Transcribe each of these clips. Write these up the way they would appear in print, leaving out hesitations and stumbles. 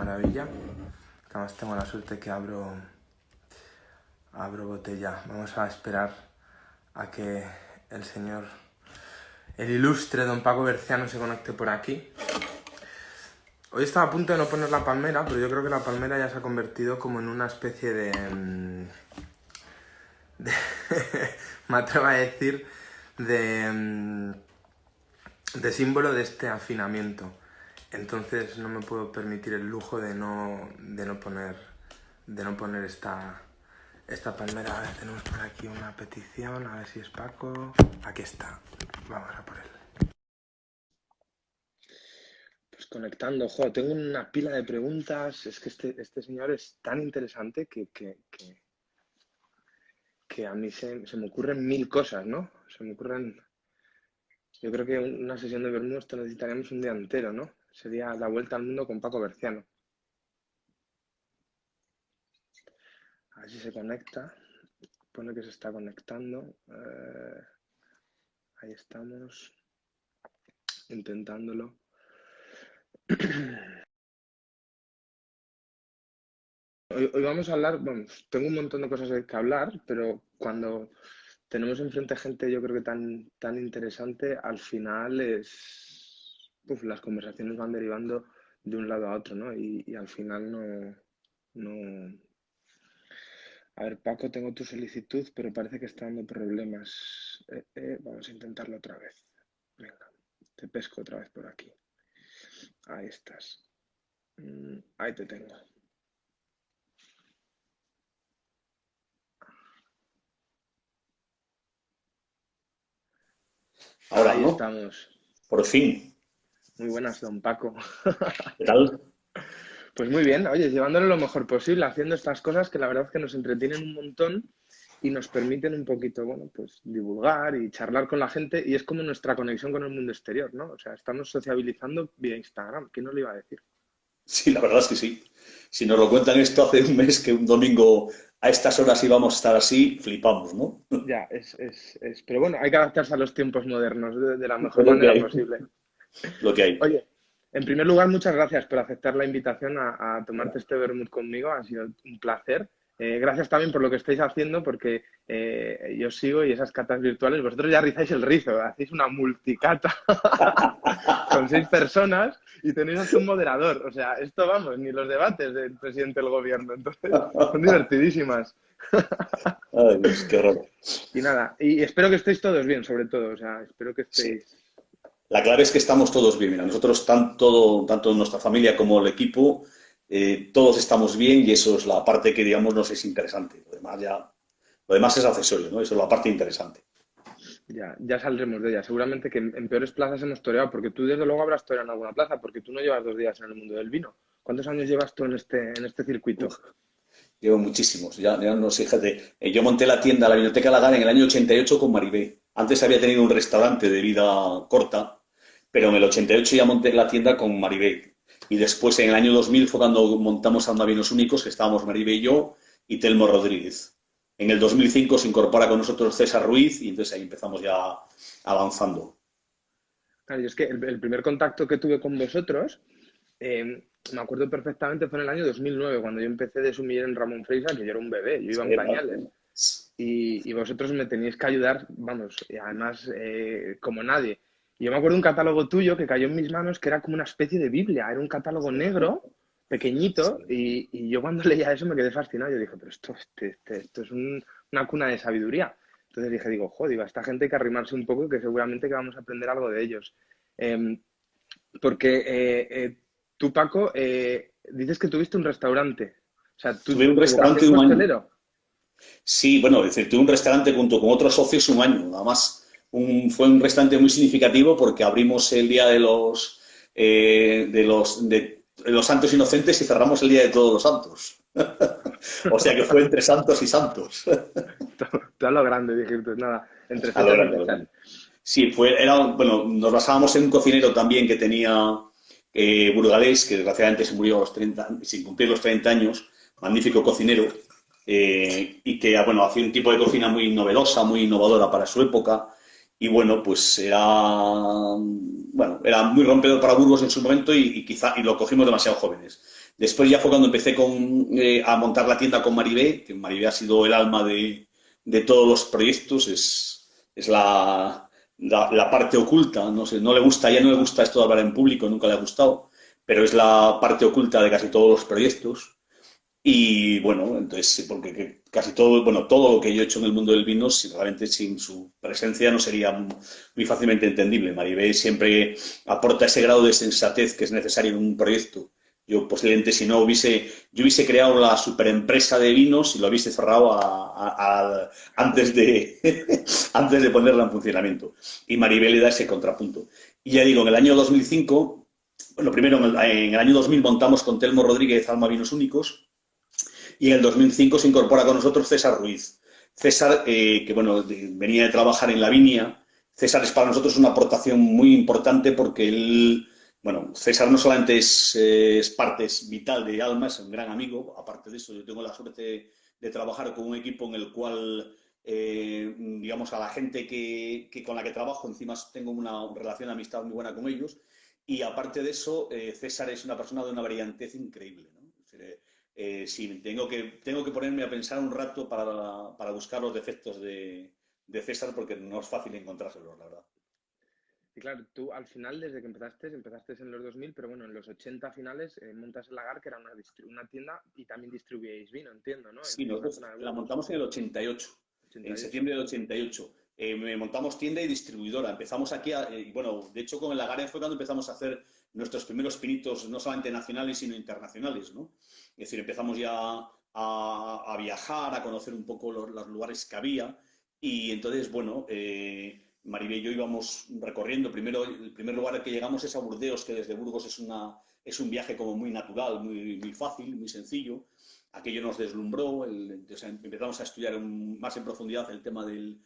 maravilla. Además tengo la suerte que abro botella. Vamos a esperar a que el ilustre don Paco Berciano se conecte por aquí. Hoy estaba a punto de no poner la palmera, pero yo creo que la palmera ya se ha convertido como en una especie de me atrevo a decir, de símbolo de este afinamiento. Entonces no me puedo permitir el lujo de no poner esta palmera. A ver, tenemos por aquí una petición, a ver si es Paco. Aquí está, vamos a por él. Pues conectando, tengo una pila de preguntas. Es que este señor es tan interesante que a mí se me ocurren mil cosas, ¿no? Yo creo que una sesión de Bermú esto necesitaríamos un día entero, ¿no? Sería la vuelta al mundo con Paco Berciano. A ver si se conecta. Pone que se está conectando. Ahí estamos. Intentándolo. Hoy vamos a hablar, tengo un montón de cosas que hablar, pero cuando tenemos enfrente gente yo creo que tan interesante, al final las conversaciones van derivando de un lado a otro, ¿no? Y al final no... A ver, Paco, tengo tu solicitud, pero parece que está dando problemas. Vamos a intentarlo otra vez. Venga, te pesco otra vez por aquí. Ahí estás. Ahí te tengo. Ahora, Ahí ¿no? estamos. Por fin. Muy buenas, don Paco. ¿Qué tal? Pues muy bien, oye, llevándolo lo mejor posible, haciendo estas cosas que la verdad es que nos entretienen un montón y nos permiten un poquito, pues divulgar y charlar con la gente, y es como nuestra conexión con el mundo exterior, ¿no? O sea, estamos sociabilizando vía Instagram, ¿quién nos lo iba a decir? Sí, la verdad es que sí. Si nos lo cuentan esto hace un mes que un domingo a estas horas íbamos a estar así, flipamos, ¿no? Ya, pero bueno, hay que adaptarse a los tiempos modernos de la Es mejor lo que manera hay. posible. Lo que hay. Oye, en primer lugar, muchas gracias por aceptar la invitación a tomarte este vermut conmigo. Ha sido un placer. Gracias también por lo que estáis haciendo, porque yo sigo y esas catas virtuales, vosotros ya rizáis el rizo, hacéis una multicata con 6 personas y tenéis hasta un moderador. O sea, esto vamos, ni los debates del presidente del gobierno. Entonces, son divertidísimas. Ay, Dios, qué horror. Y nada, y espero que estéis todos bien, sobre todo. O sea, espero que Sí. estéis... La clave es que estamos todos bien. Mira, nosotros, tanto nuestra familia como el equipo, todos estamos bien y eso es la parte que, digamos, nos es interesante. Lo demás es accesorio, ¿no? Eso es la parte interesante. Ya saldremos de ella. Seguramente que en peores plazas hemos toreado, porque tú desde luego habrás toreado en alguna plaza, porque tú no llevas 2 días en el mundo del vino. ¿Cuántos años llevas tú en este circuito? Uf, llevo muchísimos. Ya no sé, fíjate. Yo monté la tienda, la Biblioteca Lagana, en el año 88 con Maribé. Antes había tenido un restaurante de vida corta, pero en el 88 ya monté la tienda con Maribé. Y después, en el año 2000, fue cuando montamos Anda Vinos Únicos, que estábamos Maribé y yo, y Telmo Rodríguez. En el 2005 se incorpora con nosotros César Ruiz y entonces ahí empezamos ya avanzando. Claro, y es que el primer contacto que tuve con vosotros, me acuerdo perfectamente, fue en el año 2009, cuando yo empecé de sumiller en Ramón Freisa, que yo era un bebé, yo iba en pañales. Y vosotros me teníais que ayudar, vamos, y además como nadie. Y yo me acuerdo de un catálogo tuyo que cayó en mis manos que era como una especie de Biblia, era un catálogo negro, pequeñito, y yo cuando leía eso me quedé fascinado. Yo dije, pero esto es una cuna de sabiduría. Entonces digo, joder, a esta gente hay que arrimarse un poco, que seguramente que vamos a aprender algo de ellos. Porque tú, Paco, dices que tuviste un restaurante. O sea, Tuve un tu restaurante vocación de fue un año. hostelero. Sí, bueno, es decir, tuve un restaurante junto con otros socios un año, nada más. Fue un restaurante muy significativo porque abrimos el día de los Santos Inocentes y cerramos el día de Todos los Santos. O sea que fue entre santos y santos. Tú a lo grande, dijiste, nada, entre A lo fechas y grande, a lo fechas. grande. Sí, bueno, nos basábamos en un cocinero también que tenía burgalés, que desgraciadamente se murió a los 30, sin cumplir los 30 años, magnífico cocinero, y que, bueno, hacía un tipo de cocina muy novedosa, muy innovadora para su época, y bueno, pues era muy rompedor para Burgos en su momento y quizá y lo cogimos demasiado jóvenes. Después ya fue cuando empecé a montar la tienda con Maribé, que Maribé ha sido el alma de todos los proyectos, es la parte oculta, no sé, no le gusta, ya no le gusta esto de hablar en público, nunca le ha gustado, pero es la parte oculta de casi todos los proyectos. Y bueno, entonces, sí, porque casi todo, bueno, todo lo que yo he hecho en el mundo del vino, si realmente sin su presencia no sería muy fácilmente entendible. Maribel siempre aporta ese grado de sensatez que es necesario en un proyecto. Yo posiblemente si no yo hubiese creado la superempresa de vinos y lo hubiese cerrado antes antes de ponerla en funcionamiento. Y Maribel le da ese contrapunto. Y ya digo, en el año 2005, bueno, primero en el año 2000 montamos con Telmo Rodríguez Alma Vinos Únicos, y en el 2005 se incorpora con nosotros César Ruiz. César, que bueno, venía de trabajar en la viña. César es para nosotros una aportación muy importante porque él, bueno, César no solamente es parte vital de Alma, es un gran amigo. Aparte de eso, yo tengo la suerte de trabajar con un equipo en el cual, digamos, a la gente con la que trabajo, encima tengo una relación de amistad muy buena con ellos. Y aparte de eso, César es una persona de una brillantez increíble, ¿no? Es decir, sí, tengo que ponerme a pensar un rato para buscar los defectos de César porque no es fácil encontrárselos, la verdad. Y claro, tú al final, desde que empezaste en los 2000, pero bueno, en los 80 finales montas el Lagar, que era una tienda y también distribuíais vino, entiendo, ¿no? Sí, En la nosotros zona de la Burgos. montamos en el 88, en 88. septiembre del 88. Montamos tienda y distribuidora. Empezamos aquí, bueno, de hecho con el Lagare fue cuando empezamos a hacer nuestros primeros pinitos, no solamente nacionales, sino internacionales, ¿no? Es decir, empezamos ya a viajar, a conocer un poco los lugares que había. Y entonces, bueno, Maribel y yo íbamos recorriendo. Primero, el primer lugar al que llegamos es a Burdeos, que desde Burgos es un viaje como muy natural, muy fácil, muy sencillo. Aquello nos deslumbró, empezamos a estudiar más en profundidad el tema del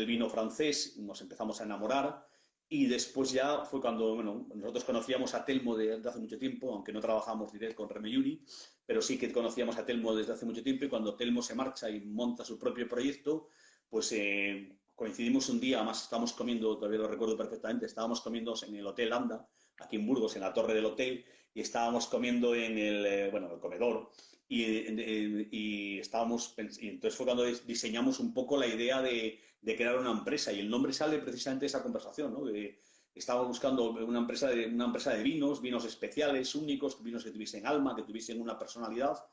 vino francés, nos empezamos a enamorar y después ya fue cuando, bueno, nosotros conocíamos a Telmo desde hace mucho tiempo, aunque no trabajamos directo con Remeyuri, pero sí que conocíamos a Telmo desde hace mucho tiempo y cuando Telmo se marcha y monta su propio proyecto, pues coincidimos un día, además estábamos comiendo, todavía lo recuerdo perfectamente, estábamos comiendo en el Hotel Anda, aquí en Burgos, en la torre del hotel, y estábamos comiendo en el comedor y estábamos, y entonces fue cuando diseñamos un poco la idea de crear una empresa y el nombre sale precisamente de esa conversación, ¿no? Estábamos buscando una empresa de vinos especiales, únicos, vinos que tuviesen alma, que tuviesen una personalidad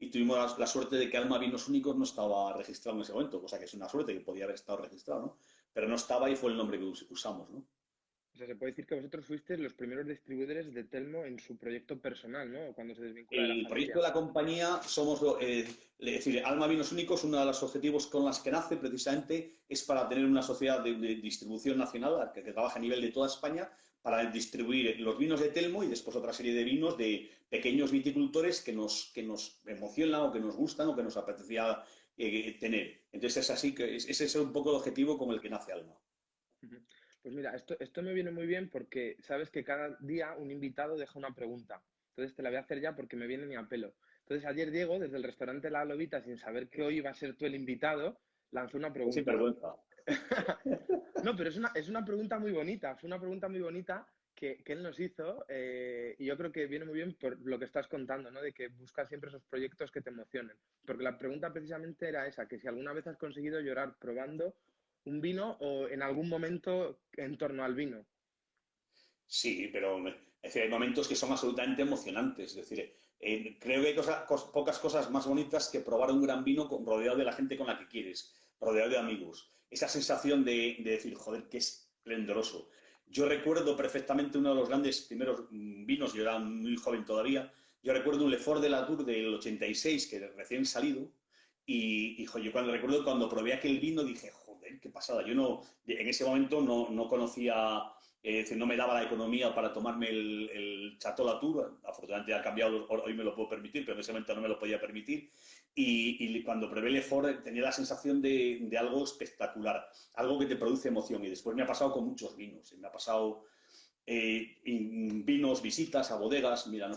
y tuvimos la suerte de que Alma Vinos Únicos no estaba registrado en ese momento, cosa que es una suerte que podía haber estado registrado, ¿no? Pero no estaba y fue el nombre que usamos, ¿no? O sea, se puede decir que vosotros fuisteis los primeros distribuidores de Telmo en su proyecto personal, ¿no? Cuando se desvincula de la El proyecto familia. de la compañía somos, es decir, Alma Vinos Únicos, uno de los objetivos con los que nace precisamente es para tener una sociedad de distribución nacional que trabaja a nivel de toda España para distribuir los vinos de Telmo y después otra serie de vinos de pequeños viticultores que nos emocionan o que nos gustan o que nos apetecía tener. Entonces es así que ese es un poco el objetivo con el que nace Alma. Ujú. Pues mira, esto me viene muy bien porque sabes que cada día un invitado deja una pregunta. Entonces te la voy a hacer ya porque me viene ni a pelo. Entonces ayer Diego, desde el restaurante La Lobita, sin saber que hoy iba a ser tú el invitado, lanzó una Sin pregunta. vergüenza. No, pero es una pregunta muy bonita. Fue una pregunta muy bonita que él nos hizo y yo creo que viene muy bien por lo que estás contando, ¿no? De que buscas siempre esos proyectos que te emocionen. Porque la pregunta precisamente era esa, que si alguna vez has conseguido llorar probando un vino o en algún momento en torno al vino. Sí, pero es decir, hay momentos que son absolutamente emocionantes. Es decir, creo que hay pocas cosas más bonitas que probar un gran vino rodeado de la gente con la que quieres, rodeado de amigos. Esa sensación de decir, joder, qué esplendoroso. Yo recuerdo perfectamente uno de los grandes primeros vinos, yo era muy joven todavía. Yo recuerdo un Lefort de la Tour del 86, que recién salido, yo cuando recuerdo cuando probé aquel vino dije, joder, qué pasada. Yo no, en ese momento no conocía es decir, no me daba la economía para tomarme el Chateau Latour. Afortunadamente ha cambiado, hoy me lo puedo permitir, pero en ese momento no me lo podía permitir. Y cuando probé el Ford tenía la sensación de algo espectacular, algo que te produce emoción. Y después me ha pasado con muchos vinos. Me ha pasado vinos, visitas a bodegas. Mira,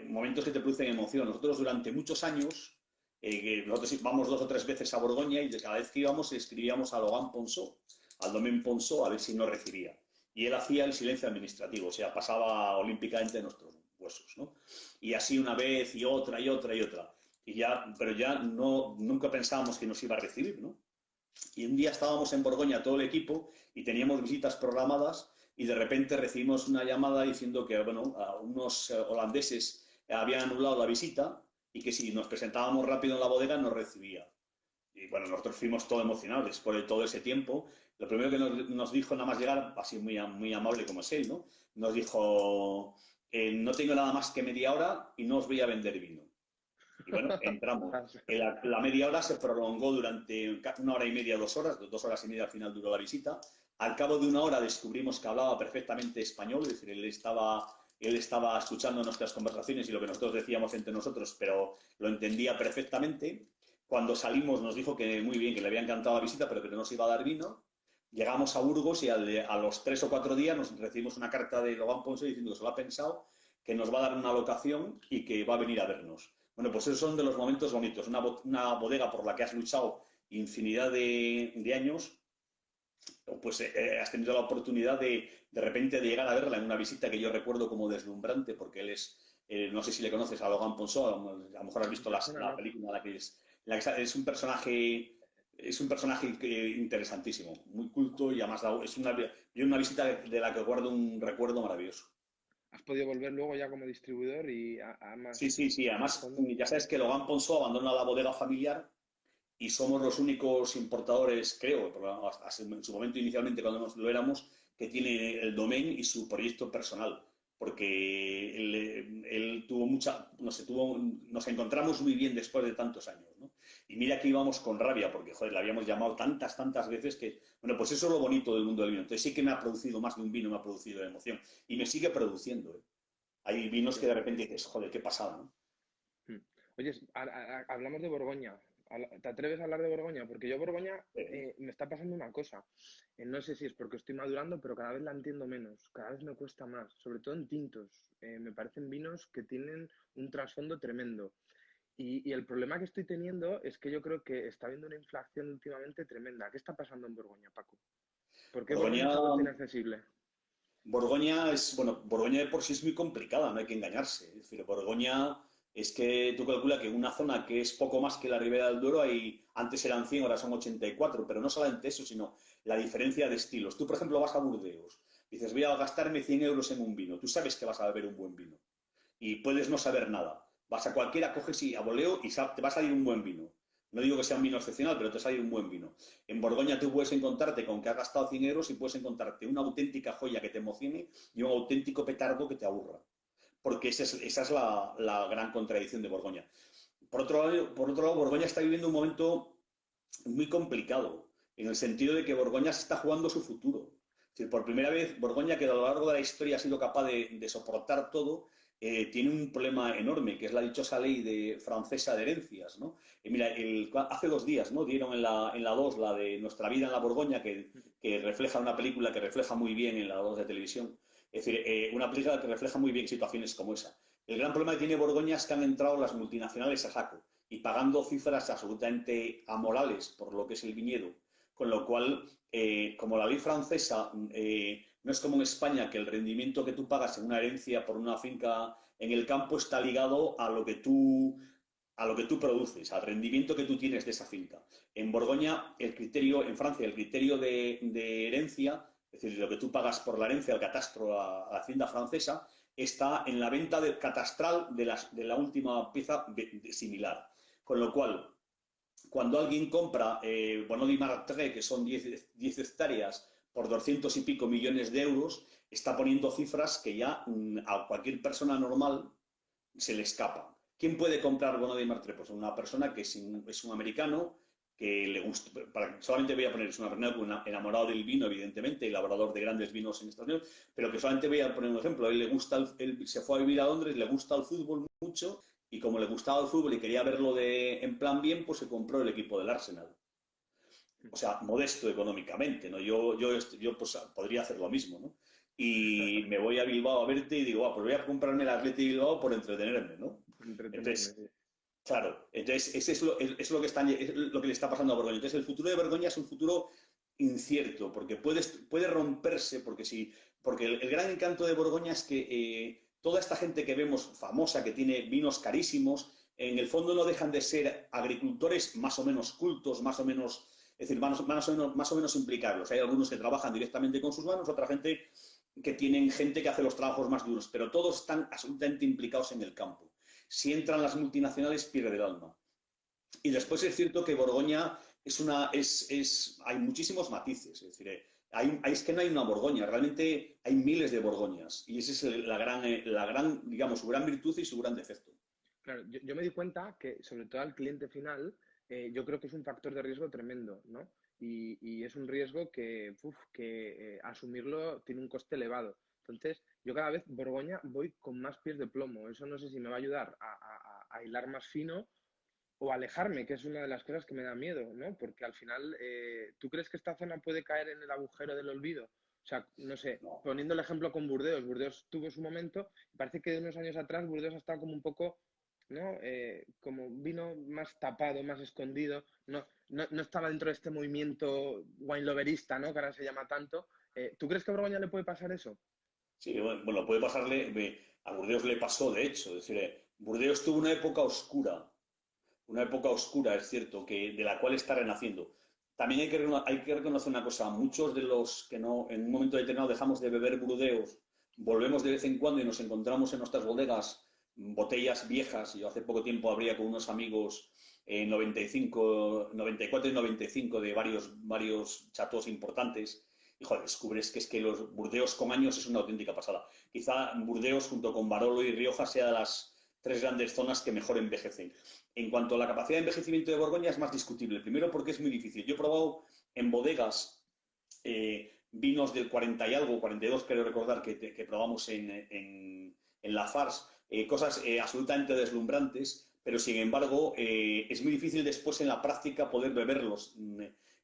momentos que te producen emoción. Nosotros durante muchos años, nosotros vamos 2 o 3 veces a Borgoña y de cada vez que íbamos escribíamos a Logan Ponsó, al Domaine Ponsó, a ver si nos recibía. Y él hacía el silencio administrativo, o sea, pasaba olímpicamente nuestros fabulosos, ¿no? Y así una vez y otra y otra y otra. Y ya, pero ya no, nunca pensábamos que nos iba a recibir, ¿no? Y un día estábamos en Borgoña todo el equipo y teníamos visitas programadas y de repente recibimos una llamada diciendo que, bueno, a unos holandeses habían anulado la visita y que si nos presentábamos rápido en la bodega nos recibía. Y bueno, nosotros fuimos todo emocionados después de todo ese tiempo. Lo primero que nos dijo nada más llegar, así muy, muy amable como es él, ¿no? Nos dijo, no tengo nada más que media hora y no os voy a vender vino. Y bueno, entramos. La media hora se prolongó durante una hora y media, 2 horas, 2 horas y media al final duró la visita. Al cabo de una hora descubrimos que hablaba perfectamente español, es decir, él estaba escuchando nuestras conversaciones y lo que nosotros decíamos entre nosotros, pero lo entendía perfectamente. Cuando salimos nos dijo que muy bien, que le había encantado la visita, pero que no nos iba a dar vino. Llegamos a Burgos y a los 3 o 4 días nos recibimos una carta de Logan Ponce diciendo que se lo ha pensado, que nos va a dar una locación y que va a venir a vernos. Bueno, pues esos son de los momentos bonitos. Una bodega por la que has luchado infinidad de años, pues has tenido la oportunidad de repente de llegar a verla en una visita que yo recuerdo como deslumbrante, porque él es, no sé si le conoces a Logan Ponceau, a lo mejor has visto Persona, la ¿no? película, es un personaje. Es un personaje interesantísimo, muy culto y además una visita de la que guardo un recuerdo maravilloso. ¿Has podido volver luego ya como distribuidor y a Sí, más sí, sí. a Además, fondo? ya sabes que Logan Ponceau abandona la bodega familiar y somos los únicos importadores, creo, en su momento inicialmente cuando lo éramos, que tiene el domain y su proyecto personal, porque él tuvo no sé, nos encontramos muy bien después de tantos años, ¿no? Y mira que íbamos con rabia, porque, joder, le habíamos llamado tantas, tantas veces que, bueno, pues eso es lo bonito del mundo del vino. Entonces sí que me ha producido más de un vino, me ha producido emoción, y me sigue produciendo, ¿eh? Hay vinos Qué que de bueno. repente dices, joder, qué pasada, ¿no? Hmm. Oye, hablamos de Borgoña. ¿Te atreves a hablar de Borgoña? Porque yo Borgoña me está pasando una cosa. No sé si es porque estoy madurando, pero cada vez la entiendo menos. Cada vez me cuesta más, sobre todo en tintos. Me parecen vinos que tienen un trasfondo tremendo. Y el problema que estoy teniendo es que yo creo que está habiendo una inflación últimamente tremenda. ¿Qué está pasando en Borgoña, Paco? ¿Por qué Borgoña Borgoña se ha vuelto inaccesible? Borgoña de por sí es muy complicada, no hay que engañarse. Es decir, Borgoña es que tú calculas que una zona que es poco más que la Ribera del Duero, antes eran 100, ahora son 84, pero no solamente eso, sino la diferencia de estilos. Tú, por ejemplo, vas a Burdeos, dices, voy a gastarme 100 euros en un vino. Tú sabes que vas a beber un buen vino y puedes no saber nada. Vas a cualquiera, coges y a voleo y te va a salir un buen vino. No digo que sea un vino excepcional, pero te va a salir un buen vino. En Borgoña tú puedes encontrarte con que has gastado 100 euros y puedes encontrarte una auténtica joya que te emocione y un auténtico petardo que te aburra. Porque esa es la gran contradicción de Borgoña. Por otro lado, Borgoña está viviendo un momento muy complicado, en el sentido de que Borgoña se está jugando su futuro. Es decir, por primera vez, Borgoña, que a lo largo de la historia ha sido capaz de soportar todo, tiene un problema enorme, que es la dichosa ley francesa de herencias, ¿no? Mira, hace 2 días, ¿no? Dieron en la 2 la de Nuestra vida en la Borgoña, que refleja una película que refleja muy bien en la 2 de televisión. Es decir, una película que refleja muy bien situaciones como esa. El gran problema que tiene Borgoña es que han entrado las multinacionales a saco y pagando cifras absolutamente amorales por lo que es el viñedo. Con lo cual, como la ley francesa no es como en España, que el rendimiento que tú pagas en una herencia por una finca en el campo está ligado a lo que tú produces, al rendimiento que tú tienes de esa finca. En Borgoña, en Francia, el criterio de herencia, es decir, lo que tú pagas por la herencia al catastro, a la hacienda francesa, está en la venta catastral de la última pieza similar. Con lo cual, cuando alguien compra Bonodi Martre, que son 10 hectáreas, por 200 y pico millones de euros, está poniendo cifras que ya a cualquier persona normal se le escapa. ¿Quién puede comprar Bonodi Martre? Pues una persona que es un americano, que le gusta, solamente voy a poner, es una persona enamorado del vino, evidentemente, elaborador de grandes vinos en Estados Unidos, pero que solamente voy a poner un ejemplo. A él le gusta, él se fue a vivir a Londres, le gusta el fútbol mucho, y como le gustaba el fútbol y quería verlo en plan bien, pues se compró el equipo del Arsenal. O sea, modesto económicamente, ¿no? Yo pues, podría hacer lo mismo, ¿no? Y me voy a Bilbao a verte y digo, pues voy a comprarme el Athletic de Bilbao por entretenerme, ¿no? Por entretenerme, Entonces, sí. claro, entonces ese es lo que le está pasando a Borgoña. Entonces, el futuro de Borgoña es un futuro incierto, porque puede romperse, porque el gran encanto de Borgoña es que toda esta gente que vemos famosa, que tiene vinos carísimos, en el fondo no dejan de ser agricultores más o menos cultos, más o menos, es decir, más o menos implicados. Hay algunos que trabajan directamente con sus manos, otra gente que tienen gente que hace los trabajos más duros, pero todos están absolutamente implicados en el campo. Si entran las multinacionales, pierde el alma. Y después es cierto que Borgoña hay muchísimos matices, es decir, es que no hay una Borgoña, realmente hay miles de Borgoñas y esa es digamos, su gran virtud y su gran defecto. Claro, yo me di cuenta que, sobre todo al cliente final, yo creo que es un factor de riesgo tremendo, ¿no? Y es un riesgo que asumirlo tiene un coste elevado. Entonces, yo cada vez Borgoña voy con más pies de plomo. Eso no sé si me va a ayudar a hilar más fino o alejarme, que es una de las cosas que me da miedo, ¿no? Porque al final, ¿tú crees que esta zona puede caer en el agujero del olvido? O sea, no sé, No. poniendo el ejemplo con Burdeos, Burdeos tuvo su momento, parece que de unos años atrás Burdeos ha estado como un poco, ¿no? Como vino más tapado, más escondido, no estaba dentro de este movimiento wine loverista, ¿no? Que ahora se llama tanto. ¿Tú crees que a Borgoña le puede pasar eso? Sí, bueno, puede pasarle, a Burdeos le pasó, de hecho, es decir, Burdeos tuvo una época oscura, es cierto, de la cual está renaciendo. También hay que reconocer una cosa, muchos de los que no, en un momento determinado dejamos de beber Burdeos, volvemos de vez en cuando y nos encontramos en nuestras bodegas botellas viejas. Yo hace poco tiempo abría con unos amigos 95, 94 y 95 de varios chatos importantes. Y joder, descubres que es que los Burdeos con años es una auténtica pasada. Quizá Burdeos junto con Barolo y Rioja sea de las tres grandes zonas que mejor envejecen. En cuanto a la capacidad de envejecimiento de Borgoña es más discutible. Primero porque es muy difícil. Yo he probado en bodegas vinos del 40 y algo, 42 creo recordar que probamos en La Fars, cosas absolutamente deslumbrantes, pero sin embargo es muy difícil después en la práctica poder beberlos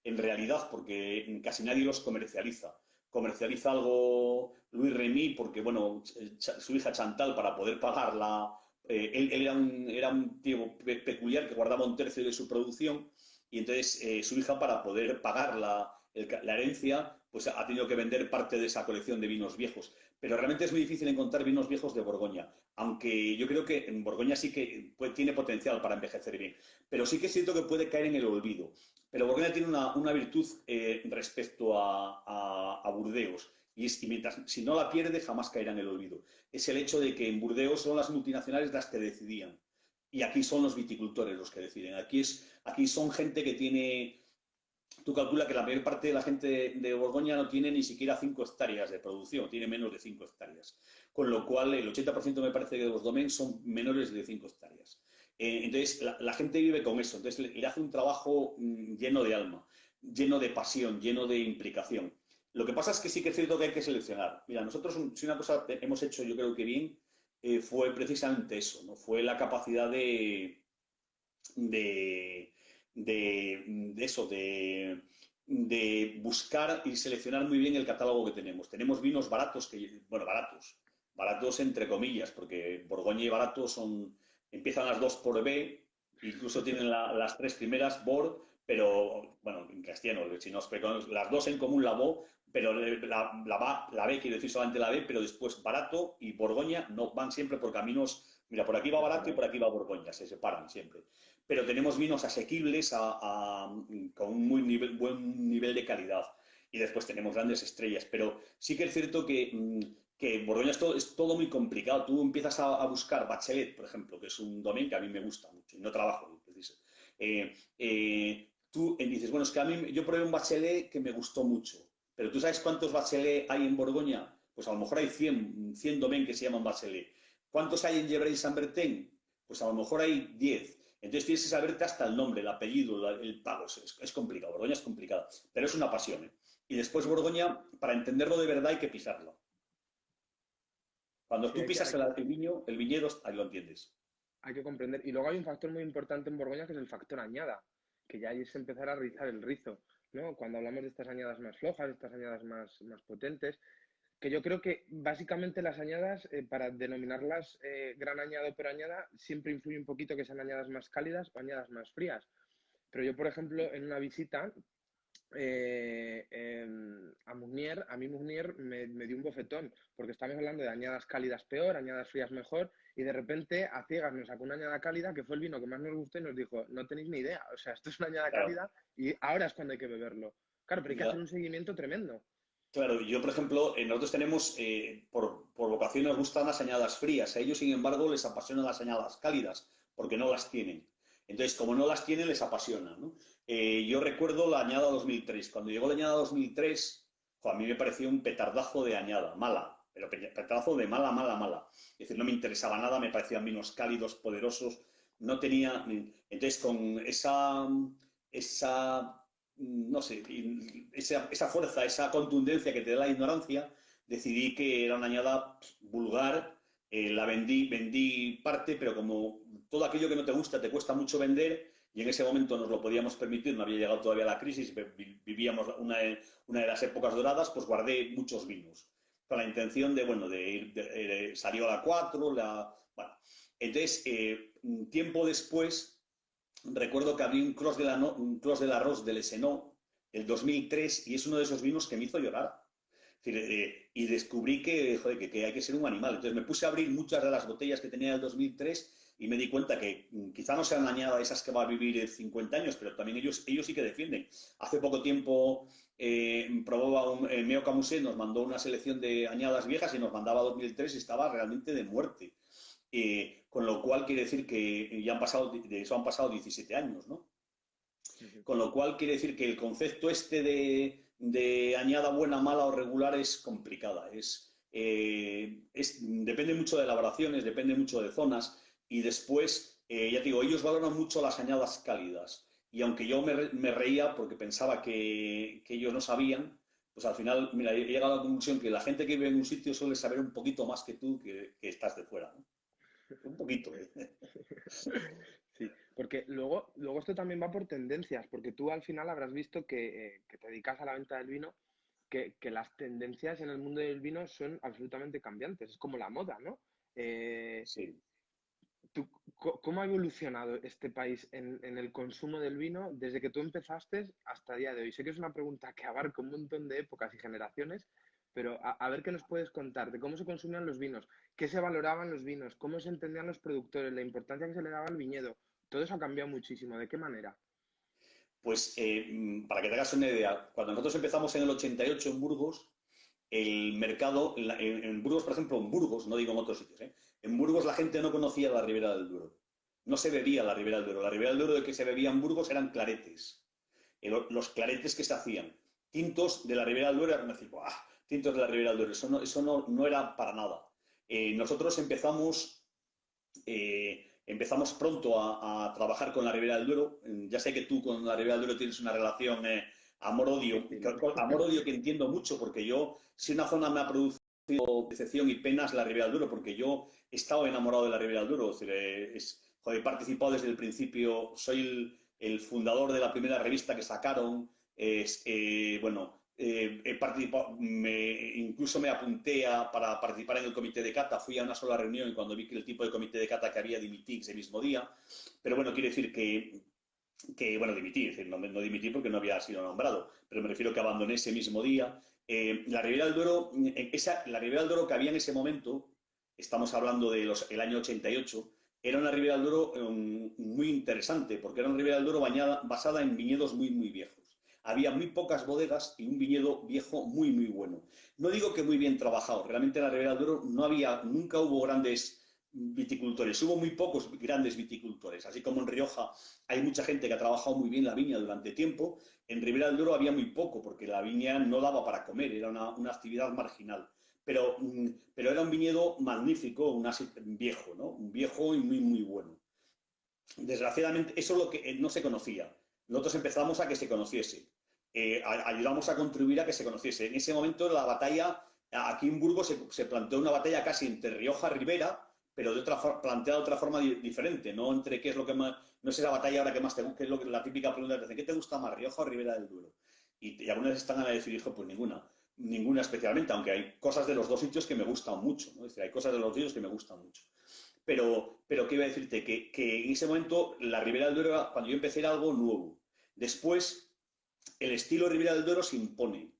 en realidad porque casi nadie los comercializa. Comercializa algo Luis Remy porque, bueno, su hija Chantal para poder pagar él era un tío peculiar que guardaba un tercio de su producción y entonces su hija para poder pagar la herencia pues ha tenido que vender parte de esa colección de vinos viejos. Pero realmente es muy difícil encontrar vinos viejos de Borgoña, aunque yo creo que en Borgoña sí que tiene potencial para envejecer bien. Pero sí que es cierto que puede caer en el olvido. Pero Borgoña tiene una virtud respecto a Burdeos. Y mientras, si no la pierde, jamás caerá en el olvido. Es el hecho de que en Burdeos son las multinacionales las que decidían. Y aquí son los viticultores los que deciden. Aquí son gente que tiene. Tú calculas que la mayor parte de la gente de Borgoña no tiene ni siquiera 5 hectáreas de producción, tiene menos de 5 hectáreas. Con lo cual, el 80% me parece que de los domains son menores de 5 hectáreas. Entonces, la gente vive con eso. Entonces, le hace un trabajo lleno de alma, lleno de pasión, lleno de implicación. Lo que pasa es que sí que es cierto que hay que seleccionar. Mira, nosotros, si una cosa hemos hecho, yo creo que bien, fue precisamente eso, ¿no? Fue la capacidad de, de eso, de buscar y seleccionar muy bien el catálogo que tenemos. Tenemos vinos baratos, bueno, baratos entre comillas, porque Borgoña y barato empiezan las dos por B, incluso tienen las tres primeras BOR, pero, bueno, en castellano, si no, las dos en común la BO, pero la B quiere decir solamente la B, pero después barato y Borgoña no van siempre por caminos, mira, por aquí va barato y por aquí va Borgoña, se separan siempre. Pero tenemos vinos asequibles con un buen nivel de calidad. Y después tenemos grandes estrellas. Pero sí que es cierto que Borgoña es todo muy complicado. Tú empiezas a buscar Bachelet, por ejemplo, que es un domain que a mí me gusta mucho y no trabajo, preciso. Tú dices, bueno, es que a mí yo probé un Bachelet que me gustó mucho. Pero ¿tú sabes cuántos Bachelet hay en Borgoña? Pues a lo mejor hay 100 domain que se llaman Bachelet. ¿Cuántos hay en Gevrey y San Bertín? Pues a lo mejor hay 10. Entonces tienes que saberte hasta el nombre, el apellido, el pago. Es complicado, Borgoña es complicada, pero es una pasión. ¿Eh? Y después Borgoña, para entenderlo de verdad hay que pisarlo. Cuando Sí, tú pisas el viñedo, ahí lo entiendes. hay que comprender. Y luego hay un factor muy importante en Borgoña que es el factor añada, que ya ahí es empezar a rizar el rizo, ¿no? Cuando hablamos de estas añadas más flojas, estas añadas más potentes, que yo creo que básicamente las añadas, para denominarlas gran añado pero añada, siempre influye un poquito que sean añadas más cálidas o añadas más frías. Pero yo, por ejemplo, en una visita a mí Munier me dio un bofetón, porque estamos hablando de añadas cálidas peor, añadas frías mejor, y de repente a ciegas nos sacó una añada cálida, que fue el vino que más nos gustó, y nos dijo, no tenéis ni idea, o sea, esto es una añada Claro, cálida y ahora es cuando hay que beberlo. Claro, pero hay que hacer ya. un seguimiento tremendo. Claro, yo, por ejemplo, nosotros tenemos, por vocación nos gustan las añadas frías. A ellos, sin embargo, les apasionan las añadas cálidas, porque no las tienen. Entonces, como no las tienen, les apasiona, ¿no? Yo recuerdo la añada 2003. Cuando llegó la añada 2003, jo, a mí me pareció un petardazo de añada, mala, pero petardazo de mala, mala, mala. Es decir, no me interesaba nada, me parecían vinos cálidos, poderosos, no tenía... Entonces, con esa no sé, esa fuerza, esa contundencia que te da la ignorancia, decidí que era una añada vulgar, la vendí parte, pero como todo aquello que no te gusta te cuesta mucho vender, y en ese momento nos lo podíamos permitir, no había llegado todavía la crisis, vivíamos una de las épocas doradas, pues guardé muchos vinos, con la intención de, bueno, de ir, salió la 4 bueno. Entonces, tiempo después, recuerdo que abrí un Clos de la Ros del Essenó, el 2003, y es uno de esos vinos que me hizo llorar. Es decir, y descubrí que, joder, que hay que ser un animal. Entonces me puse a abrir muchas de las botellas que tenía del 2003 y me di cuenta que quizá no sean añadas esas que va a vivir 50 años, pero también ellos sí que defienden. Hace poco tiempo probaba Meo Camusset, nos mandó una selección de añadas viejas y nos mandaba 2003 y estaba realmente de muerte. Con lo cual quiere decir que ya han pasado, de eso han pasado 17 años, ¿no? Ujú. Con lo cual quiere decir que el concepto este de añada buena, mala o regular es complicada. Depende mucho de elaboraciones, depende mucho de zonas y después, ya te digo, ellos valoran mucho las añadas cálidas. Y aunque yo me reía porque pensaba que ellos no sabían, pues al final, mira, he llegado a la conclusión que la gente que vive en un sitio suele saber un poquito más que tú que estás de fuera, ¿no? Un poquito, ¿eh? Sí, porque luego esto también va por tendencias, porque tú al final habrás visto que te dedicas a la venta del vino, que las tendencias en el mundo del vino son absolutamente cambiantes, es como la moda, ¿no? Eh, Sí. ¿Cómo ha evolucionado este país en el consumo del vino desde que tú empezaste hasta el día de hoy? Sé que es una pregunta que abarca un montón de épocas y generaciones, pero a ver qué nos puedes contar de cómo se consumían los vinos, qué se valoraban los vinos, cómo se entendían los productores, la importancia que se le daba al viñedo. Todo eso ha cambiado muchísimo. ¿De qué manera? Pues para que te hagas una idea, cuando nosotros empezamos en el 88 en Burgos, el mercado, en Burgos, por ejemplo, en Burgos, no digo en otros sitios, en Burgos la gente no conocía la Ribera del Duero. No se bebía la Ribera del Duero. La Ribera del Duero de que se bebía en Burgos eran claretes. Los claretes que se hacían. Tintos de la Ribera del Duero, eran decir, ¡buah! Tintos de la Ribera del Duero. Eso no era para nada. Nosotros empezamos pronto a trabajar con la Ribera del Duero. Ya sé que tú con la Ribera del Duero tienes una relación amor-odio, Difícil. amor-odio que entiendo mucho, porque yo, si una zona me ha producido decepción y penas, la Ribera del Duero, porque yo he estado enamorado de la Ribera del Duero. Es decir, joder, he participado desde el principio, soy el fundador de la primera revista que sacaron. Bueno, he participado, incluso me apunté para participar en el comité de cata, fui a una sola reunión y cuando vi que el tipo de comité de cata que había dimití ese mismo día, pero bueno, quiere decir bueno, dimití, es decir, no dimití porque no había sido nombrado, pero me refiero que abandoné ese mismo día. La Ribera del Duero, la Ribera del Duero que había en ese momento, estamos hablando del año 88, era una Ribera del Duero muy interesante, porque era una Ribera del Duero basada en viñedos muy, muy viejos. Había muy pocas bodegas y un viñedo viejo muy, muy bueno. No digo que muy bien trabajado, realmente en la Ribera del Duero nunca hubo grandes viticultores, hubo muy pocos grandes viticultores, así como en Rioja hay mucha gente que ha trabajado muy bien la viña durante tiempo. En Ribera del Duero había muy poco, porque la viña no daba para comer, era una actividad marginal. Pero era un viñedo magnífico, viejo, ¿no? Un viejo y muy, muy bueno. Desgraciadamente, eso es lo que no se conocía. Nosotros empezamos a que se conociese. Ayudamos a contribuir a que se conociese. En ese momento la batalla, aquí en Burgos se planteó una batalla casi entre Rioja y Ribera, pero planteada de otra forma diferente, no entre qué es lo que más, no es esa batalla ahora que más te gusta, que es la típica pregunta que te hacen, ¿qué te gusta más, Rioja o Ribera del Duero? Y algunas están a decir, hijo, pues ninguna especialmente, aunque hay cosas de los dos sitios que me gustan mucho, ¿no? Es decir, hay cosas de los dos sitios que me gustan mucho. ¿Qué iba a decirte? Que en ese momento la Ribera del Duero, cuando yo empecé, era algo nuevo. Después, el estilo Ribera del Duero se impone.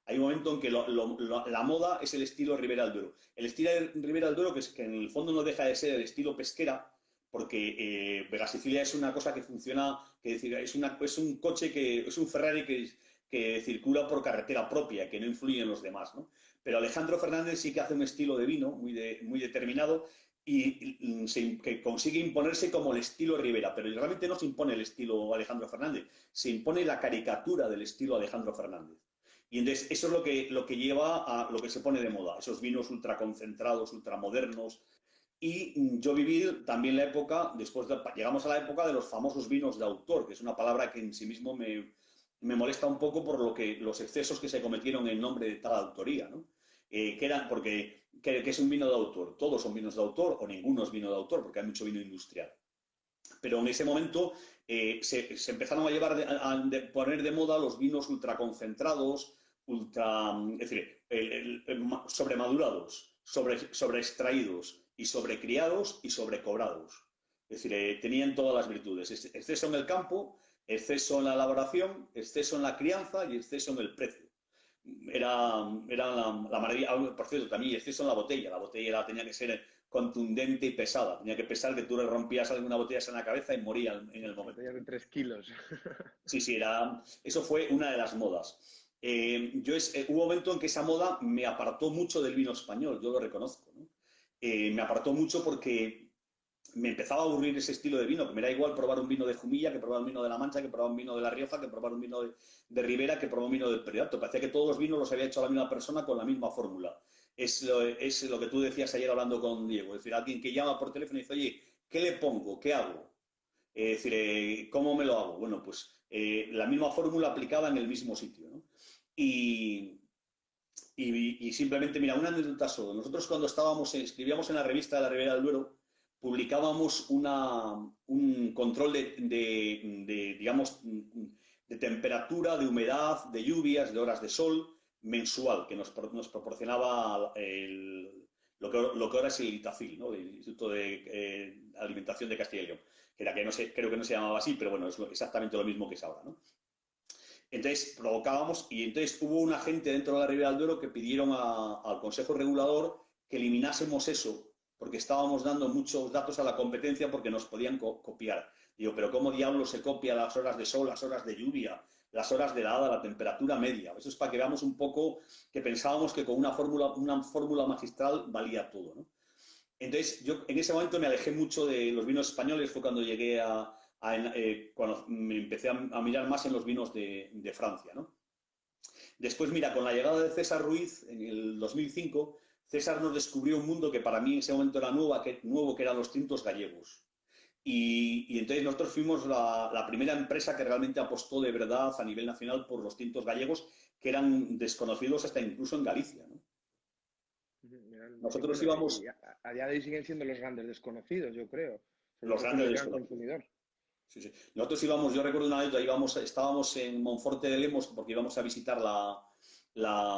Hay un momento en que la moda es el estilo Ribera del Duero. El estilo Ribera del Duero, que en el fondo no deja de ser el estilo pesquera, porque Vega Sicilia es una cosa que funciona, que decir, es un coche que es un Ferrari que circula por carretera propia, que no influye en los demás, ¿no? Pero Alejandro Fernández sí que hace un estilo de vino muy determinado que consigue imponerse como el estilo Ribera, pero realmente no se impone el estilo Alejandro Fernández, se impone la caricatura del estilo Alejandro Fernández. Y entonces eso es lo que lleva a lo que se pone de moda, esos vinos ultraconcentrados, ultramodernos. Y yo viví también la época, llegamos a la época de los famosos vinos de autor, que es una palabra que en sí mismo me molesta un poco por los excesos que se cometieron en nombre de tal autoría, ¿no? ¿Qué es un vino de autor? Todos son vinos de autor o ninguno es vino de autor, porque hay mucho vino industrial. Pero en ese momento se empezaron a poner de moda los vinos ultraconcentrados, es decir, sobremadurados, sobreextraídos y sobrecriados y sobrecobrados. Es decir, tenían todas las virtudes. Exceso en el campo, exceso en la elaboración, exceso en la crianza y exceso en el precio. Era la maravilla. Por cierto, también exceso en la botella. La botella tenía que ser contundente y pesada. Tenía que pesar que tú le rompías alguna botella en la cabeza y moría en el momento. Botellas de 3 kilos. Sí, sí, eso fue una de las modas. Hubo un momento en que esa moda me apartó mucho del vino español, yo lo reconozco, ¿no? Me apartó mucho porque me empezaba a aburrir ese estilo de vino, que me da igual probar un vino de Jumilla, que probar un vino de La Mancha, que probar un vino de La Rioja, que probar un vino de Ribera, que probar un vino del Priorato. Parecía que todos los vinos los había hecho la misma persona con la misma fórmula. Es lo que tú decías ayer hablando con Diego, es decir, alguien que llama por teléfono y dice, oye, ¿qué le pongo? ¿Qué hago? Es decir, ¿cómo me lo hago? Bueno, pues la misma fórmula aplicada en el mismo sitio, ¿no? Y, y simplemente, mira, una anécdota solo. Nosotros cuando escribíamos en la revista de la Ribera del Duero, publicábamos un control digamos, de temperatura, de humedad, de lluvias, de horas de sol mensual, que nos proporcionaba lo que ahora es el ITACIL, ¿no? El Instituto de Alimentación de Castilla y León, que no sé, creo que no se llamaba así, pero bueno, es exactamente lo mismo que es ahora, ¿no? Entonces provocábamos, y entonces hubo una gente dentro de la Ribera del Duero que pidieron al Consejo Regulador que eliminásemos eso, porque estábamos dando muchos datos a la competencia porque nos podían copiar. Digo, pero ¿cómo diablos se copia las horas de sol, las horas de lluvia, las horas de helada, la temperatura media? Eso es para que veamos un poco que pensábamos que con una fórmula magistral valía todo, ¿no? Entonces, yo en ese momento me alejé mucho de los vinos españoles, fue cuando llegué cuando me empecé a mirar más en los vinos de Francia, ¿no? Después, mira, con la llegada de César Ruiz en el 2005, César nos descubrió un mundo que para mí en ese momento era nuevo, que eran los tintos gallegos. Y entonces nosotros fuimos la primera empresa que realmente apostó de verdad a nivel nacional por los tintos gallegos, que eran desconocidos hasta incluso en Galicia, ¿no? Sí, Nosotros bueno, y íbamos a día de hoy siguen siendo los grandes desconocidos, yo creo, sobre los todo para grandes el gran desconocidos. consumidor. Sí, sí. Nosotros yo recuerdo una anécdota, estábamos en Monforte de Lemos porque íbamos a visitar la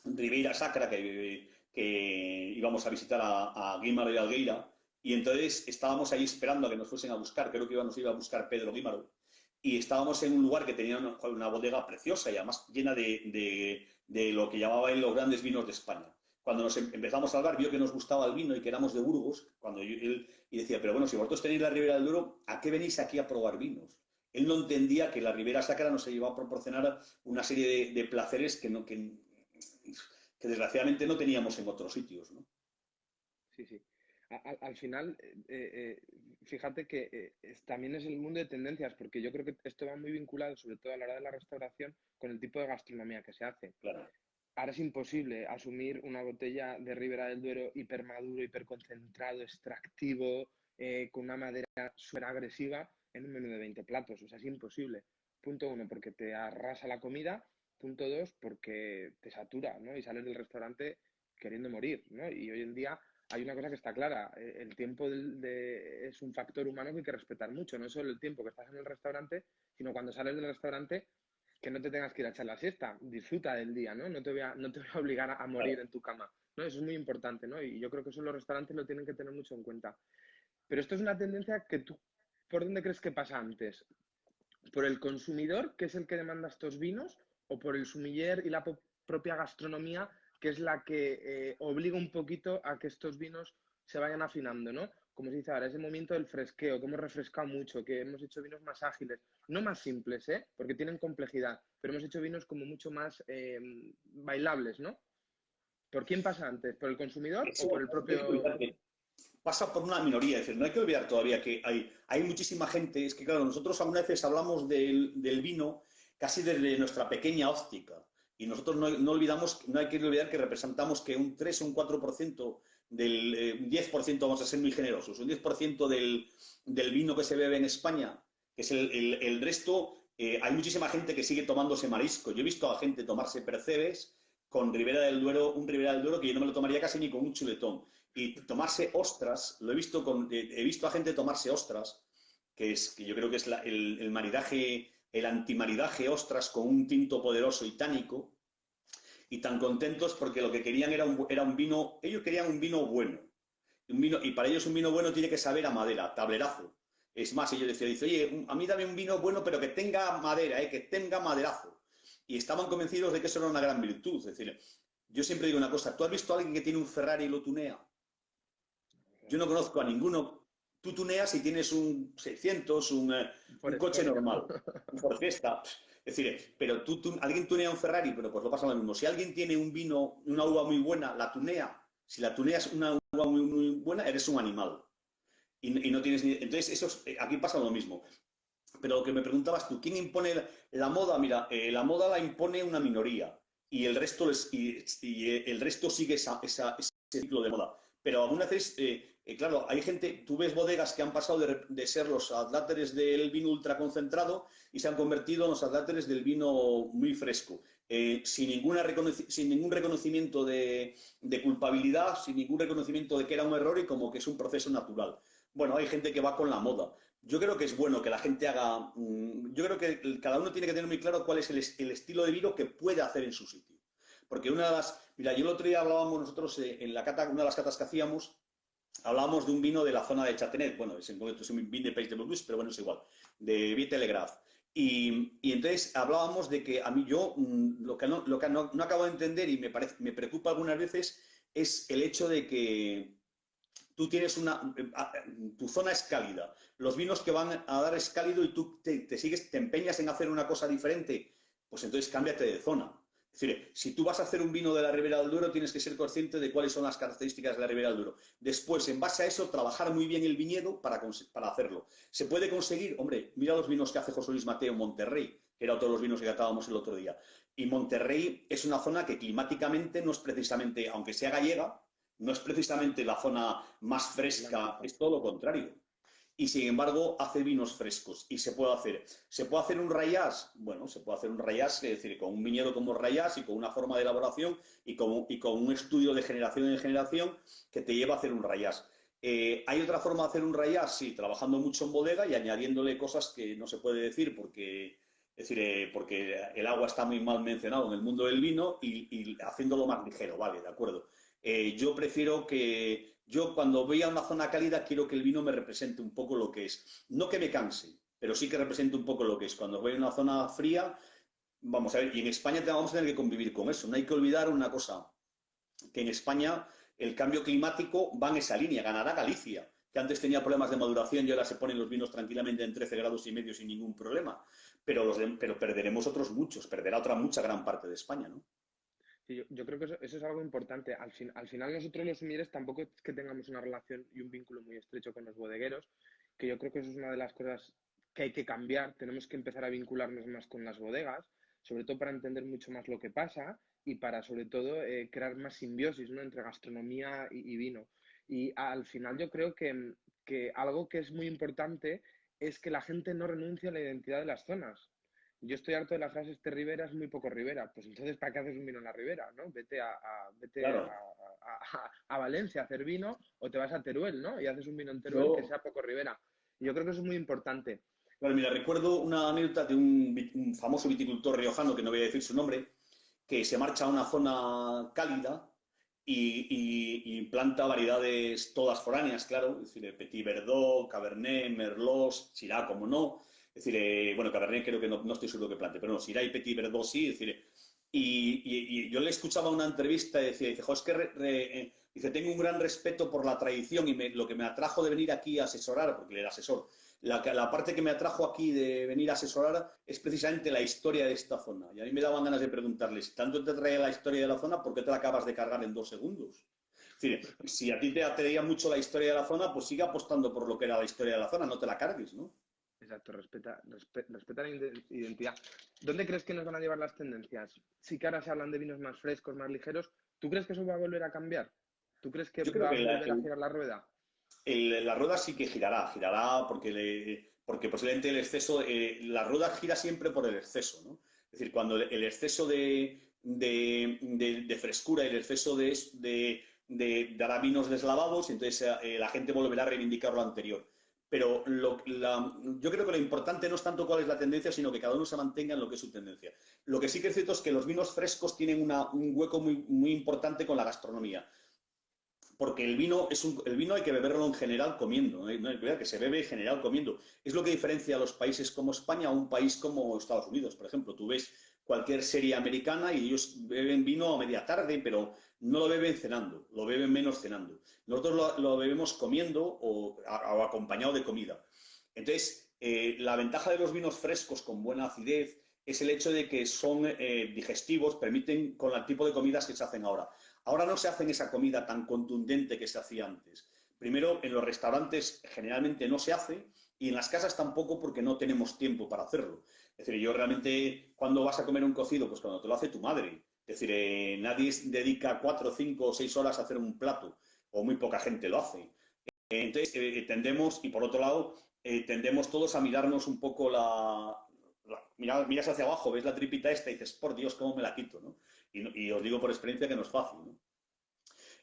Ribeira Sacra, que íbamos a visitar a Guímaro y Algueira, y entonces estábamos ahí esperando a que nos fuesen a buscar, creo que nos iba a buscar Pedro Guímaro, y estábamos en un lugar que tenía una bodega preciosa y además llena de lo que llamaba él los grandes vinos de España. Cuando nos empezamos a hablar, vio que nos gustaba el vino y que éramos de Burgos, y decía, pero bueno, si vosotros tenéis la Ribera del Duero, ¿a qué venís aquí a probar vinos? Él no entendía que la Ribera Sacra nos iba a proporcionar una serie de placeres que desgraciadamente no teníamos en otros sitios, ¿no? Sí, sí. Al final, fíjate que también es el mundo de tendencias, porque yo creo que esto va muy vinculado, sobre todo a la hora de la restauración, con el tipo de gastronomía que se hace. Claro, Ahora es imposible asumir una botella de Ribera del Duero hipermaduro, hiperconcentrado, extractivo, con una madera súper agresiva en un menú de 20 platos. O sea, es imposible. Punto uno, porque te arrasa la comida. Punto dos, porque te satura, ¿no? Y sales del restaurante queriendo morir, ¿no? Y hoy en día hay una cosa que está clara. El tiempo es un factor humano que hay que respetar mucho. No es solo el tiempo que estás en el restaurante, sino cuando sales del restaurante que no te tengas que ir a echar la siesta, disfruta del día, ¿no? No te voy a obligar a morir claro. en tu cama, ¿no? Eso es muy importante, ¿no? Y yo creo que eso los restaurantes lo tienen que tener mucho en cuenta. Pero esto es una tendencia que tú, ¿por dónde crees que pasa antes? ¿Por el consumidor, que es el que demanda estos vinos, o por el sumiller y la propia gastronomía, que es la que obliga un poquito a que estos vinos se vayan afinando, ¿no? Como se dice ahora, ese momento del fresqueo, que hemos refrescado mucho, que hemos hecho vinos más ágiles, no más simples, ¿eh? Porque tienen complejidad, pero hemos hecho vinos como mucho más bailables, ¿no? ¿Por quién pasa antes? ¿Por el consumidor o por Eso el hay que propio...? olvidar que pasa por una minoría, es decir, no hay que olvidar todavía que hay muchísima gente, es que claro, nosotros algunas veces hablamos del vino casi desde nuestra pequeña óptica, y nosotros no olvidamos, no hay que olvidar que representamos que un 3 o un 4% del, un 10%, vamos a ser muy generosos, un 10% del vino que se bebe en España, que es el resto, hay muchísima gente que sigue tomándose marisco. Yo he visto a gente tomarse percebes con Ribera del Duero, un Ribera del Duero que yo no me lo tomaría casi ni con un chuletón. Y tomarse ostras, lo he visto he visto a gente tomarse ostras, que yo creo que es el maridaje, el antimaridaje ostras con un tinto poderoso y tánico, y tan contentos porque lo que querían era un vino, ellos querían un vino bueno. Y para ellos un vino bueno tiene que saber a madera, tablerazo. Es más, ellos decían, oye, a mí dame un vino bueno, pero que tenga madera, que tenga maderazo. Y estaban convencidos de que eso era una gran virtud. Es decir, yo siempre digo una cosa, ¿tú has visto a alguien que tiene un Ferrari y lo tunea? Yo no conozco a ninguno. Tú tuneas y tienes un 600, Por un coche Escort. normal, un Ford Fiesta. Es decir, pero alguien tunea un Ferrari, pero pues lo pasa lo mismo. Si alguien tiene un vino, una uva muy buena, la tunea. Si la tuneas una uva muy buena, eres un animal. Y no tienes ni... Entonces, aquí pasa lo mismo. Pero lo que me preguntabas tú, ¿quién impone la moda? Mira, la moda la impone una minoría y el resto, el resto sigue ese ciclo de moda. Pero algunas veces, claro, hay gente, tú ves bodegas que han pasado de ser los adláteres del vino ultraconcentrado y se han convertido en los adláteres del vino muy fresco, sin ningún reconocimiento de culpabilidad, sin ningún reconocimiento de que era un error y como que es un proceso natural. Bueno, hay gente que va con la moda. Yo creo que es bueno que la gente haga. Yo creo que cada uno tiene que tener muy claro cuál es el estilo de vino que puede hacer en su sitio. Porque una de las. Mira, yo el otro día hablábamos nosotros en la cata, una de las catas que hacíamos, hablábamos de un vino de la zona de Chatenet. Bueno, en concreto es un vino de Pays de Bocuse, pero bueno, es igual. De Vitellegrave. Y entonces hablábamos de que a mí lo que no acabo de entender y me preocupa algunas veces es el hecho de que tú tienes tu zona es cálida, los vinos que van a dar es cálido y tú te empeñas en hacer una cosa diferente, pues entonces cámbiate de zona. Es decir, si tú vas a hacer un vino de la Ribera del Duero, tienes que ser consciente de cuáles son las características de la Ribera del Duero. Después, en base a eso, trabajar muy bien el viñedo para hacerlo. ¿Se puede conseguir? Hombre, mira los vinos que hace José Luis Mateo en Monterrey, que era otro de los vinos que tratábamos el otro día. Y Monterrey es una zona que climáticamente no es precisamente, aunque sea gallega, no es precisamente la zona más fresca, es todo lo contrario. Y sin embargo hace vinos frescos y se puede hacer. ¿Se puede hacer un rayas? Bueno, se puede hacer un rayas, es decir, con un viñedo como rayas y con una forma de elaboración y con un estudio de generación en generación que te lleva a hacer un rayas. ¿Hay otra forma de hacer un rayas? Sí, trabajando mucho en bodega y añadiéndole cosas que no se puede decir porque el agua está muy mal mencionado en el mundo del vino y haciéndolo más ligero, vale, de acuerdo. Yo cuando voy a una zona cálida quiero que el vino me represente un poco lo que es. No que me canse, pero sí que represente un poco lo que es. Cuando voy a una zona fría, vamos a ver, y en España vamos a tener que convivir con eso. No hay que olvidar una cosa, que en España el cambio climático va en esa línea, ganará Galicia, que antes tenía problemas de maduración y ahora se ponen los vinos tranquilamente en 13 grados y medio sin ningún problema. Pero perderemos otros muchos, perderá otra mucha gran parte de España, ¿no? Sí, yo creo que eso es algo importante. Al final nosotros los sumilleres tampoco es que tengamos una relación y un vínculo muy estrecho con los bodegueros, que yo creo que eso es una de las cosas que hay que cambiar. Tenemos que empezar a vincularnos más con las bodegas, sobre todo para entender mucho más lo que pasa y para, sobre todo, crear más simbiosis, ¿no?, entre gastronomía y vino. Y al final yo creo que algo que es muy importante es que la gente no renuncie a la identidad de las zonas. Yo estoy harto de la frase, este Ribera es muy poco Ribera. Pues entonces, ¿para qué haces un vino en la Ribera, no? Vete Claro, a Valencia a hacer vino o te vas a Teruel, ¿no? Y haces un vino en Teruel que yo sea poco Ribera. Y yo creo que eso es muy importante. Bueno, mira, recuerdo una anécdota de un famoso viticultor riojano, que no voy a decir su nombre, que se marcha a una zona cálida y planta variedades todas foráneas, claro, es decir, Petit Verdot, Cabernet, Merlot, Syrah, como no. Es Es decir, bueno, Cabernet creo que no estoy seguro que plante, pero no, Syrah y Petit Verdot sí, es decir, y yo le escuchaba una entrevista y decía, dice, jo, es que dice, tengo un gran respeto por la tradición y lo que me atrajo de venir aquí a asesorar, porque él era asesor, la parte que me atrajo aquí de venir a asesorar es precisamente la historia de esta zona. Y a mí me daban ganas de preguntarle, si tanto te trae la historia de la zona, ¿por qué te la acabas de cargar en 2 segundos? Es decir, si a ti te atraía mucho la historia de la zona, pues sigue apostando por lo que era la historia de la zona, no te la cargues, ¿no? Exacto, respeta la identidad. ¿Dónde crees que nos van a llevar las tendencias? Sí que ahora se hablan de vinos más frescos, más ligeros. ¿Tú crees que eso va a volver a cambiar? ¿Tú crees que Yo creo va a que volver a girar la rueda? la rueda sí que girará porque posiblemente el exceso, la rueda gira siempre por el exceso, ¿no? Es decir, cuando el exceso de frescura y el exceso dará vinos deslavados, entonces la gente volverá a reivindicar lo anterior. Pero yo creo que lo importante no es tanto cuál es la tendencia, sino que cada uno se mantenga en lo que es su tendencia. Lo que sí que es cierto es que los vinos frescos tienen un hueco muy, muy importante con la gastronomía porque el vino hay que beberlo en general comiendo, ¿eh? No hay que ver que se bebe en general comiendo. Es lo que diferencia a los países como España a un país como Estados Unidos, por ejemplo. Tú ves cualquier serie americana y ellos beben vino a media tarde, pero no lo beben cenando, lo beben menos cenando. Nosotros lo bebemos comiendo o acompañado de comida. Entonces, la ventaja de los vinos frescos con buena acidez es el hecho de que son digestivos, permiten con el tipo de comidas que se hacen ahora. Ahora no se hacen esa comida tan contundente que se hacía antes. Primero, en los restaurantes generalmente no se hace y en las casas tampoco porque no tenemos tiempo para hacerlo. Es decir, yo realmente, cuando vas a comer un cocido? Pues cuando te lo hace tu madre. Es decir, nadie dedica 4, 5 o 6 horas a hacer un plato, o muy poca gente lo hace. Entonces, tendemos, y por otro lado, tendemos todos a mirarnos un poco miras hacia abajo, ves la tripita esta y dices, por Dios, ¿cómo me la quito? ¿No? Y os digo por experiencia que no es fácil, ¿no?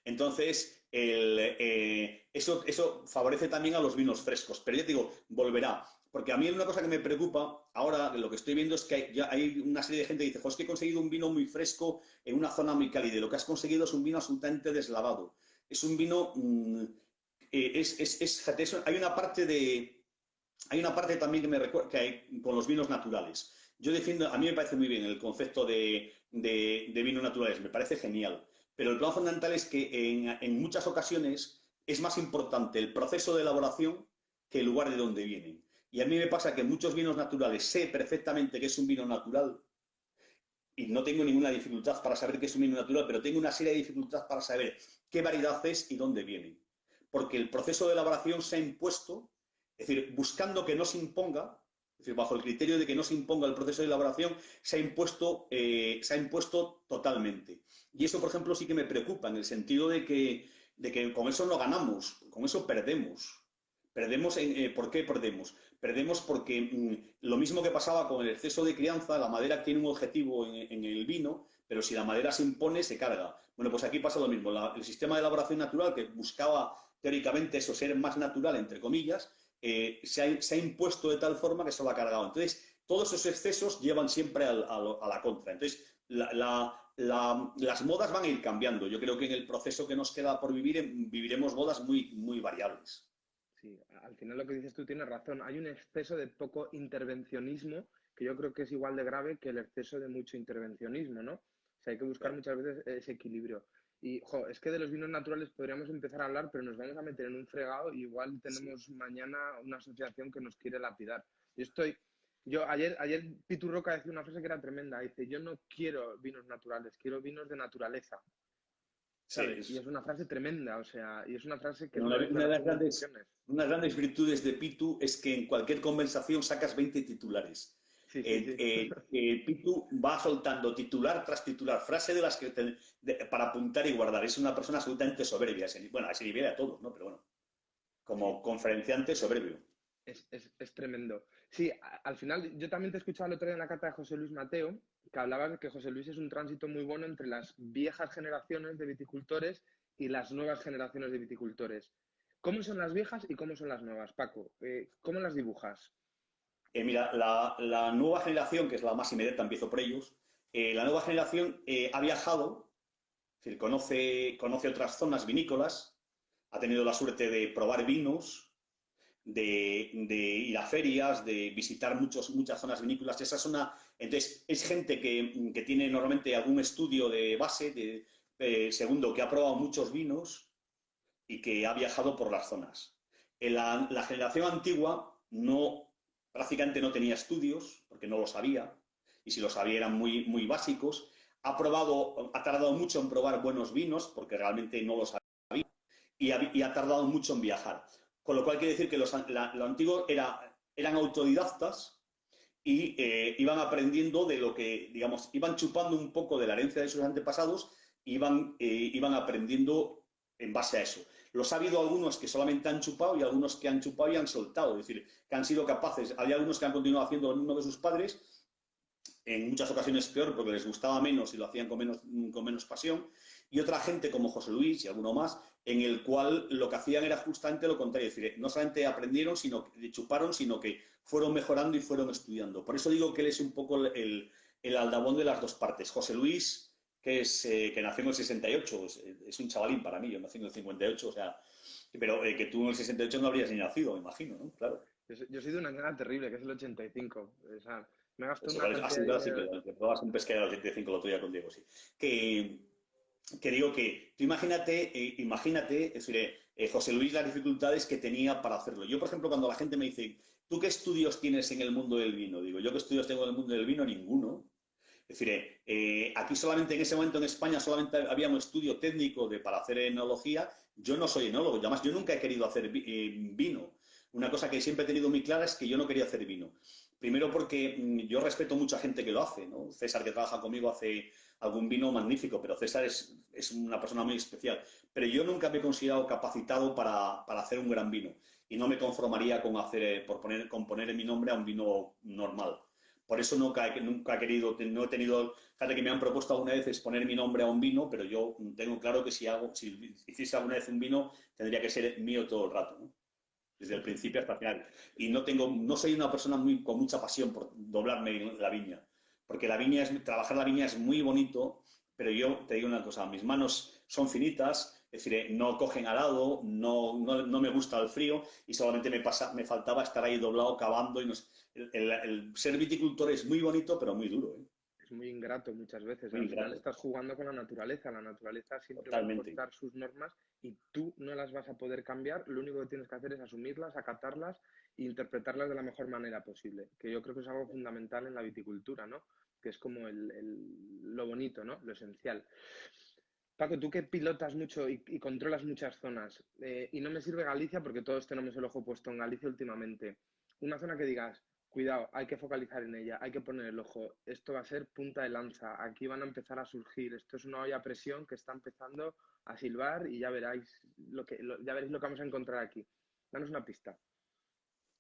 Entonces, eso favorece también a los vinos frescos. Pero ya te digo, volverá. Porque a mí una cosa que me preocupa ahora, lo que estoy viendo es que ya hay una serie de gente que dice, jo, es que he conseguido un vino muy fresco en una zona muy cálida. Y lo que has conseguido es un vino absolutamente deslavado. Es un vino... hay una parte también que me recuerda que hay con los vinos naturales. Yo defiendo, a mí me parece muy bien el concepto de vinos naturales, me parece genial. Pero el plan fundamental es que en muchas ocasiones es más importante el proceso de elaboración que el lugar de donde vienen. Y a mí me pasa que en muchos vinos naturales sé perfectamente que es un vino natural y no tengo ninguna dificultad para saber que es un vino natural, pero tengo una serie de dificultades para saber qué variedad es y dónde viene. Porque el proceso de elaboración se ha impuesto, es decir, buscando que no se imponga, es decir, bajo el criterio de que no se imponga el proceso de elaboración, se ha impuesto totalmente. Y eso, por ejemplo, sí que me preocupa, en el sentido de que con eso no ganamos, con eso perdemos. ¿Por qué perdemos? Perdemos porque lo mismo que pasaba con el exceso de crianza, la madera tiene un objetivo en el vino, pero si la madera se impone, se carga. Bueno, pues aquí pasa lo mismo. El sistema de elaboración natural, que buscaba teóricamente eso, ser más natural, entre comillas, se ha impuesto de tal forma que se lo ha cargado. Entonces, todos esos excesos llevan siempre a la contra. Entonces, las modas van a ir cambiando. Yo creo que en el proceso que nos queda por vivir, viviremos modas muy, muy variables. Sí, al final lo que dices tú tienes razón. Hay un exceso de poco intervencionismo que yo creo que es igual de grave que el exceso de mucho intervencionismo, ¿no? O sea, hay que buscar Claro. muchas veces ese equilibrio. Y, jo, es que de los vinos naturales podríamos empezar a hablar, pero nos vamos a meter en un fregado y igual Sí. tenemos mañana una asociación que nos quiere lapidar. Ayer Pitu Roca decía una frase que era tremenda. Dice, yo no quiero vinos naturales, quiero vinos de naturaleza, Sí, ¿sabes? Y es una frase tremenda, o sea, y es una frase que es una, una una de las declaración de intenciones. unas grandes virtudes de Pitu es que en cualquier conversación sacas 20 titulares. Sí, sí, sí. Pitu va soltando titular tras titular, frase de las que para apuntar y guardar. Es una persona absolutamente soberbia. Bueno, a ese nivel a todos, ¿no? Pero bueno, como Sí, conferenciante soberbio. es tremendo. Sí, al final yo también te escuchaba el otro día en la carta de José Luis Mateo, que hablaba de que José Luis es un tránsito muy bueno entre las viejas generaciones de viticultores y las nuevas generaciones de viticultores. ¿Cómo son las viejas y cómo son las nuevas, Paco? ¿Cómo las dibujas? Mira, la nueva generación, que es la más inmediata, empiezo por ellos, la nueva generación ha viajado, es decir, conoce otras zonas vinícolas, ha tenido la suerte de probar vinos, de ir a ferias, de visitar muchas zonas vinícolas. Entonces, es gente que tiene normalmente algún estudio de base, segundo, que ha probado muchos vinos y que ha viajado por las zonas. La generación antigua prácticamente no tenía estudios, porque no lo sabía, y si lo sabía eran muy, muy básicos. Ha tardado mucho en probar buenos vinos, porque realmente no lo sabía, y ha tardado mucho en viajar. Con lo cual quiere decir que lo antiguo eran autodidactas y iban aprendiendo de lo que, digamos, iban chupando un poco de la herencia de sus antepasados, iban aprendiendo en base a eso. Los ha habido algunos que solamente han chupado y algunos que han chupado y han soltado, es decir, que han sido capaces. Hay algunos que han continuado haciendo lo mismo de sus padres, en muchas ocasiones peor porque les gustaba menos y lo hacían con menos pasión, y otra gente como José Luis y alguno más, en el cual lo que hacían era justamente lo contrario, es decir, no solamente aprendieron, chuparon, sino que fueron mejorando y fueron estudiando. Por eso digo que él es un poco el aldabón de las dos partes. José Luis, que nació en el 68, es un chavalín para mí, yo nací en el 58, o sea, pero que tú en el 68 no habrías ni nacido, me imagino, ¿no? Claro. Yo soy de una añada terrible, que es el 85. O sea, me gasto Eso una vale, cantidad así de... que probabas un pesquero al 85 el otro día con Diego, sí. Que digo que tú imagínate, es decir, José Luis, las dificultades que tenía para hacerlo. Yo, por ejemplo, cuando la gente me dice, ¿tú qué estudios tienes en el mundo del vino? Digo, ¿yo qué estudios tengo en el mundo del vino? Ninguno. Es decir, aquí solamente en ese momento en España solamente había un estudio técnico para hacer enología. Yo no soy enólogo, además yo nunca he querido hacer vino. Una cosa que siempre he tenido muy clara es que yo no quería hacer vino. Primero porque yo respeto mucha gente que lo hace, ¿no? César, que trabaja conmigo, hace algún vino magnífico, pero César es una persona muy especial. Pero yo nunca me he considerado capacitado para hacer un gran vino y no me conformaría con poner en mi nombre a un vino normal. Por eso nunca he querido, no he tenido, fíjate que me han propuesto alguna vez es poner mi nombre a un vino, pero yo tengo claro que si hiciese alguna vez un vino, tendría que ser mío todo el rato, ¿no? Desde el principio hasta el final. Y no soy una persona con mucha pasión por doblarme en la viña, porque trabajar la viña es muy bonito, pero yo te digo una cosa, mis manos son finitas, es decir, no cogen arado, no me gusta el frío y solamente me faltaba estar ahí doblado, cavando. El ser viticultor es muy bonito, pero muy duro, ¿eh? Es muy ingrato muchas veces. Muy Al final ingrato, estás jugando con la naturaleza. La naturaleza siempre va a totalmente. impostar sus normas y tú no las vas a poder cambiar. Lo único que tienes que hacer es asumirlas, acatarlas e interpretarlas de la mejor manera posible. Que yo creo que es algo fundamental en la viticultura, ¿no? Que es como lo bonito, ¿no? Lo esencial. Paco, tú que pilotas mucho y controlas muchas zonas, y no me sirve Galicia porque todos tenemos el ojo puesto en Galicia últimamente. Una zona que digas, cuidado, hay que focalizar en ella, hay que poner el ojo, esto va a ser punta de lanza, aquí van a empezar a surgir, esto es una olla a presión que está empezando a silbar y ya veréis ya veréis lo que vamos a encontrar aquí. Danos una pista.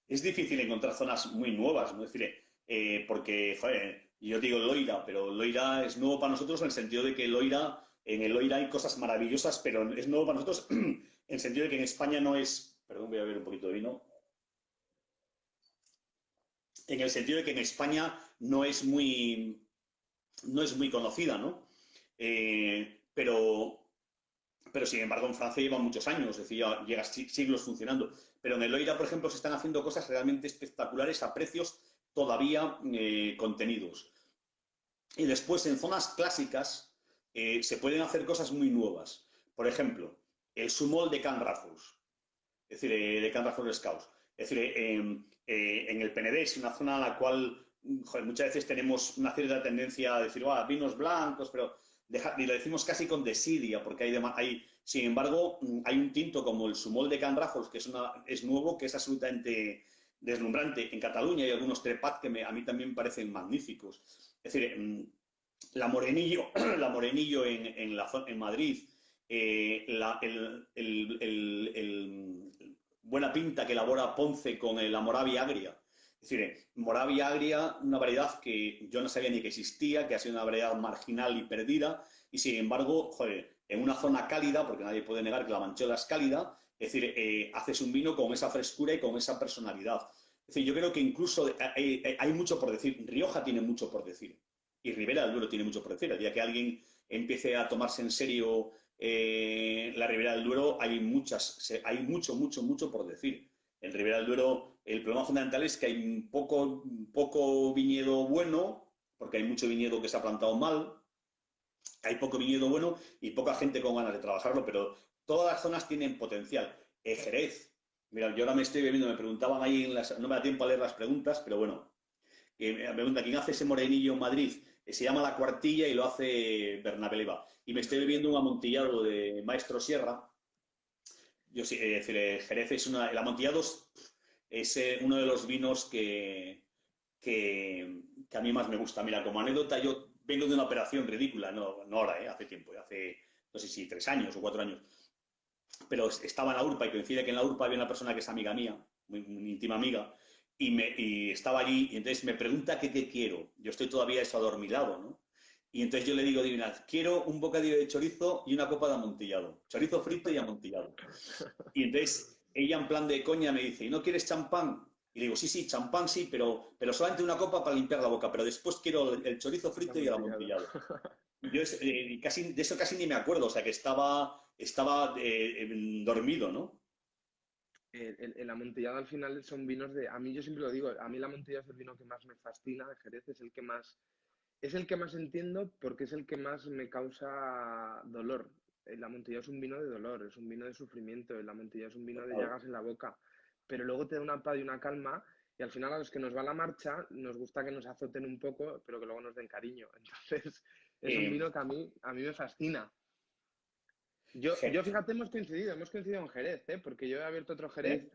Es difícil encontrar zonas muy nuevas, ¿no? Es decir, porque, joder, yo digo Loira, pero Loira es nuevo para nosotros en el sentido de que en el Loira hay cosas maravillosas, pero es nuevo para nosotros en el sentido de que en España no es, perdón, voy a beber un poquito de vino, en el sentido de que en España no es muy conocida, ¿no? Pero sin embargo en Francia lleva muchos años, es decir, ya llega siglos funcionando. Pero en el Loira, por ejemplo, se están haciendo cosas realmente espectaculares a precios todavía contenidos. Y después en zonas clásicas se pueden hacer cosas muy nuevas. Por ejemplo, el Sumol de Can Ràfols, es decir, de Can Ràfols Scouts. Es decir, en el Penedès, una zona en la cual, joder, muchas veces tenemos una cierta tendencia a decir, vinos blancos, pero y lo decimos casi con desidia, porque sin embargo, hay un tinto como el Sumol de Can Ràfols, que es nuevo, que es absolutamente deslumbrante. En Cataluña hay algunos trepat que a mí también me parecen magníficos. Es decir, la Morenillo, la Morenillo en Madrid, buena pinta que elabora Ponce con la Moravia Agria. Es decir, Moravia Agria, una variedad que yo no sabía ni que existía, que ha sido una variedad marginal y perdida, y sin embargo, joder, en una zona cálida, porque nadie puede negar que la Manchola es cálida, es decir, haces un vino con esa frescura y con esa personalidad. Es decir, yo creo que incluso hay mucho por decir. Rioja tiene mucho por decir. Y Ribera del Duero tiene mucho por decir. El día que alguien empiece a tomarse en serio la Ribera del Duero, hay mucho, mucho, mucho por decir. En Ribera del Duero el problema fundamental es que hay poco viñedo bueno, porque hay mucho viñedo que se ha plantado mal, hay poco viñedo bueno y poca gente con ganas de trabajarlo, pero todas las zonas tienen potencial. Jerez, mira, yo ahora me estoy bebiendo, me preguntaban ahí, no me da tiempo a leer las preguntas, pero bueno, me pregunta, ¿quién hace ese morenillo en Madrid? Se llama La Cuartilla y lo hace Bernabé Leva. Y me estoy bebiendo un amontillado de Maestro Sierra. Yo sí, es decir, Jerez es el amontillado es uno de los vinos que a mí más me gusta. Mira, como anécdota, yo vengo de una operación ridícula, no ahora, hace tiempo, hace, no sé si 3 años o 4 años, pero estaba en la URPA y coincide que en la URPA había una persona que es amiga mía, muy íntima amiga, y estaba allí y entonces me pregunta qué quiero. Yo estoy todavía eso adormilado, ¿no? Y entonces yo le digo, divina, quiero un bocadillo de chorizo y una copa de amontillado. Chorizo frito y amontillado. Y entonces ella en plan de coña me dice, ¿y no quieres champán? Y le digo, sí, sí, champán sí, pero solamente una copa para limpiar la boca, pero después quiero el chorizo El frito y el amontillado. amontillado. Yo de eso casi ni me acuerdo, o sea que estaba dormido, ¿no? El amontillado al final son vinos de... A mí yo siempre lo digo, a mí el amontillado es el vino que más me fascina de Jerez, es el que más entiendo porque es el que más me causa dolor. El amontillado es un vino de dolor, es un vino de sufrimiento, el amontillado es un vino de Total. llagas en la boca, pero luego te da una paz y una calma y al final a los que nos va la marcha nos gusta que nos azoten un poco, pero que luego nos den cariño. Entonces es un Eh, vino que a mí me fascina. Yo Jerez, fíjate, hemos coincidido en Jerez, ¿eh? Porque yo he abierto otro Jerez ¿eh?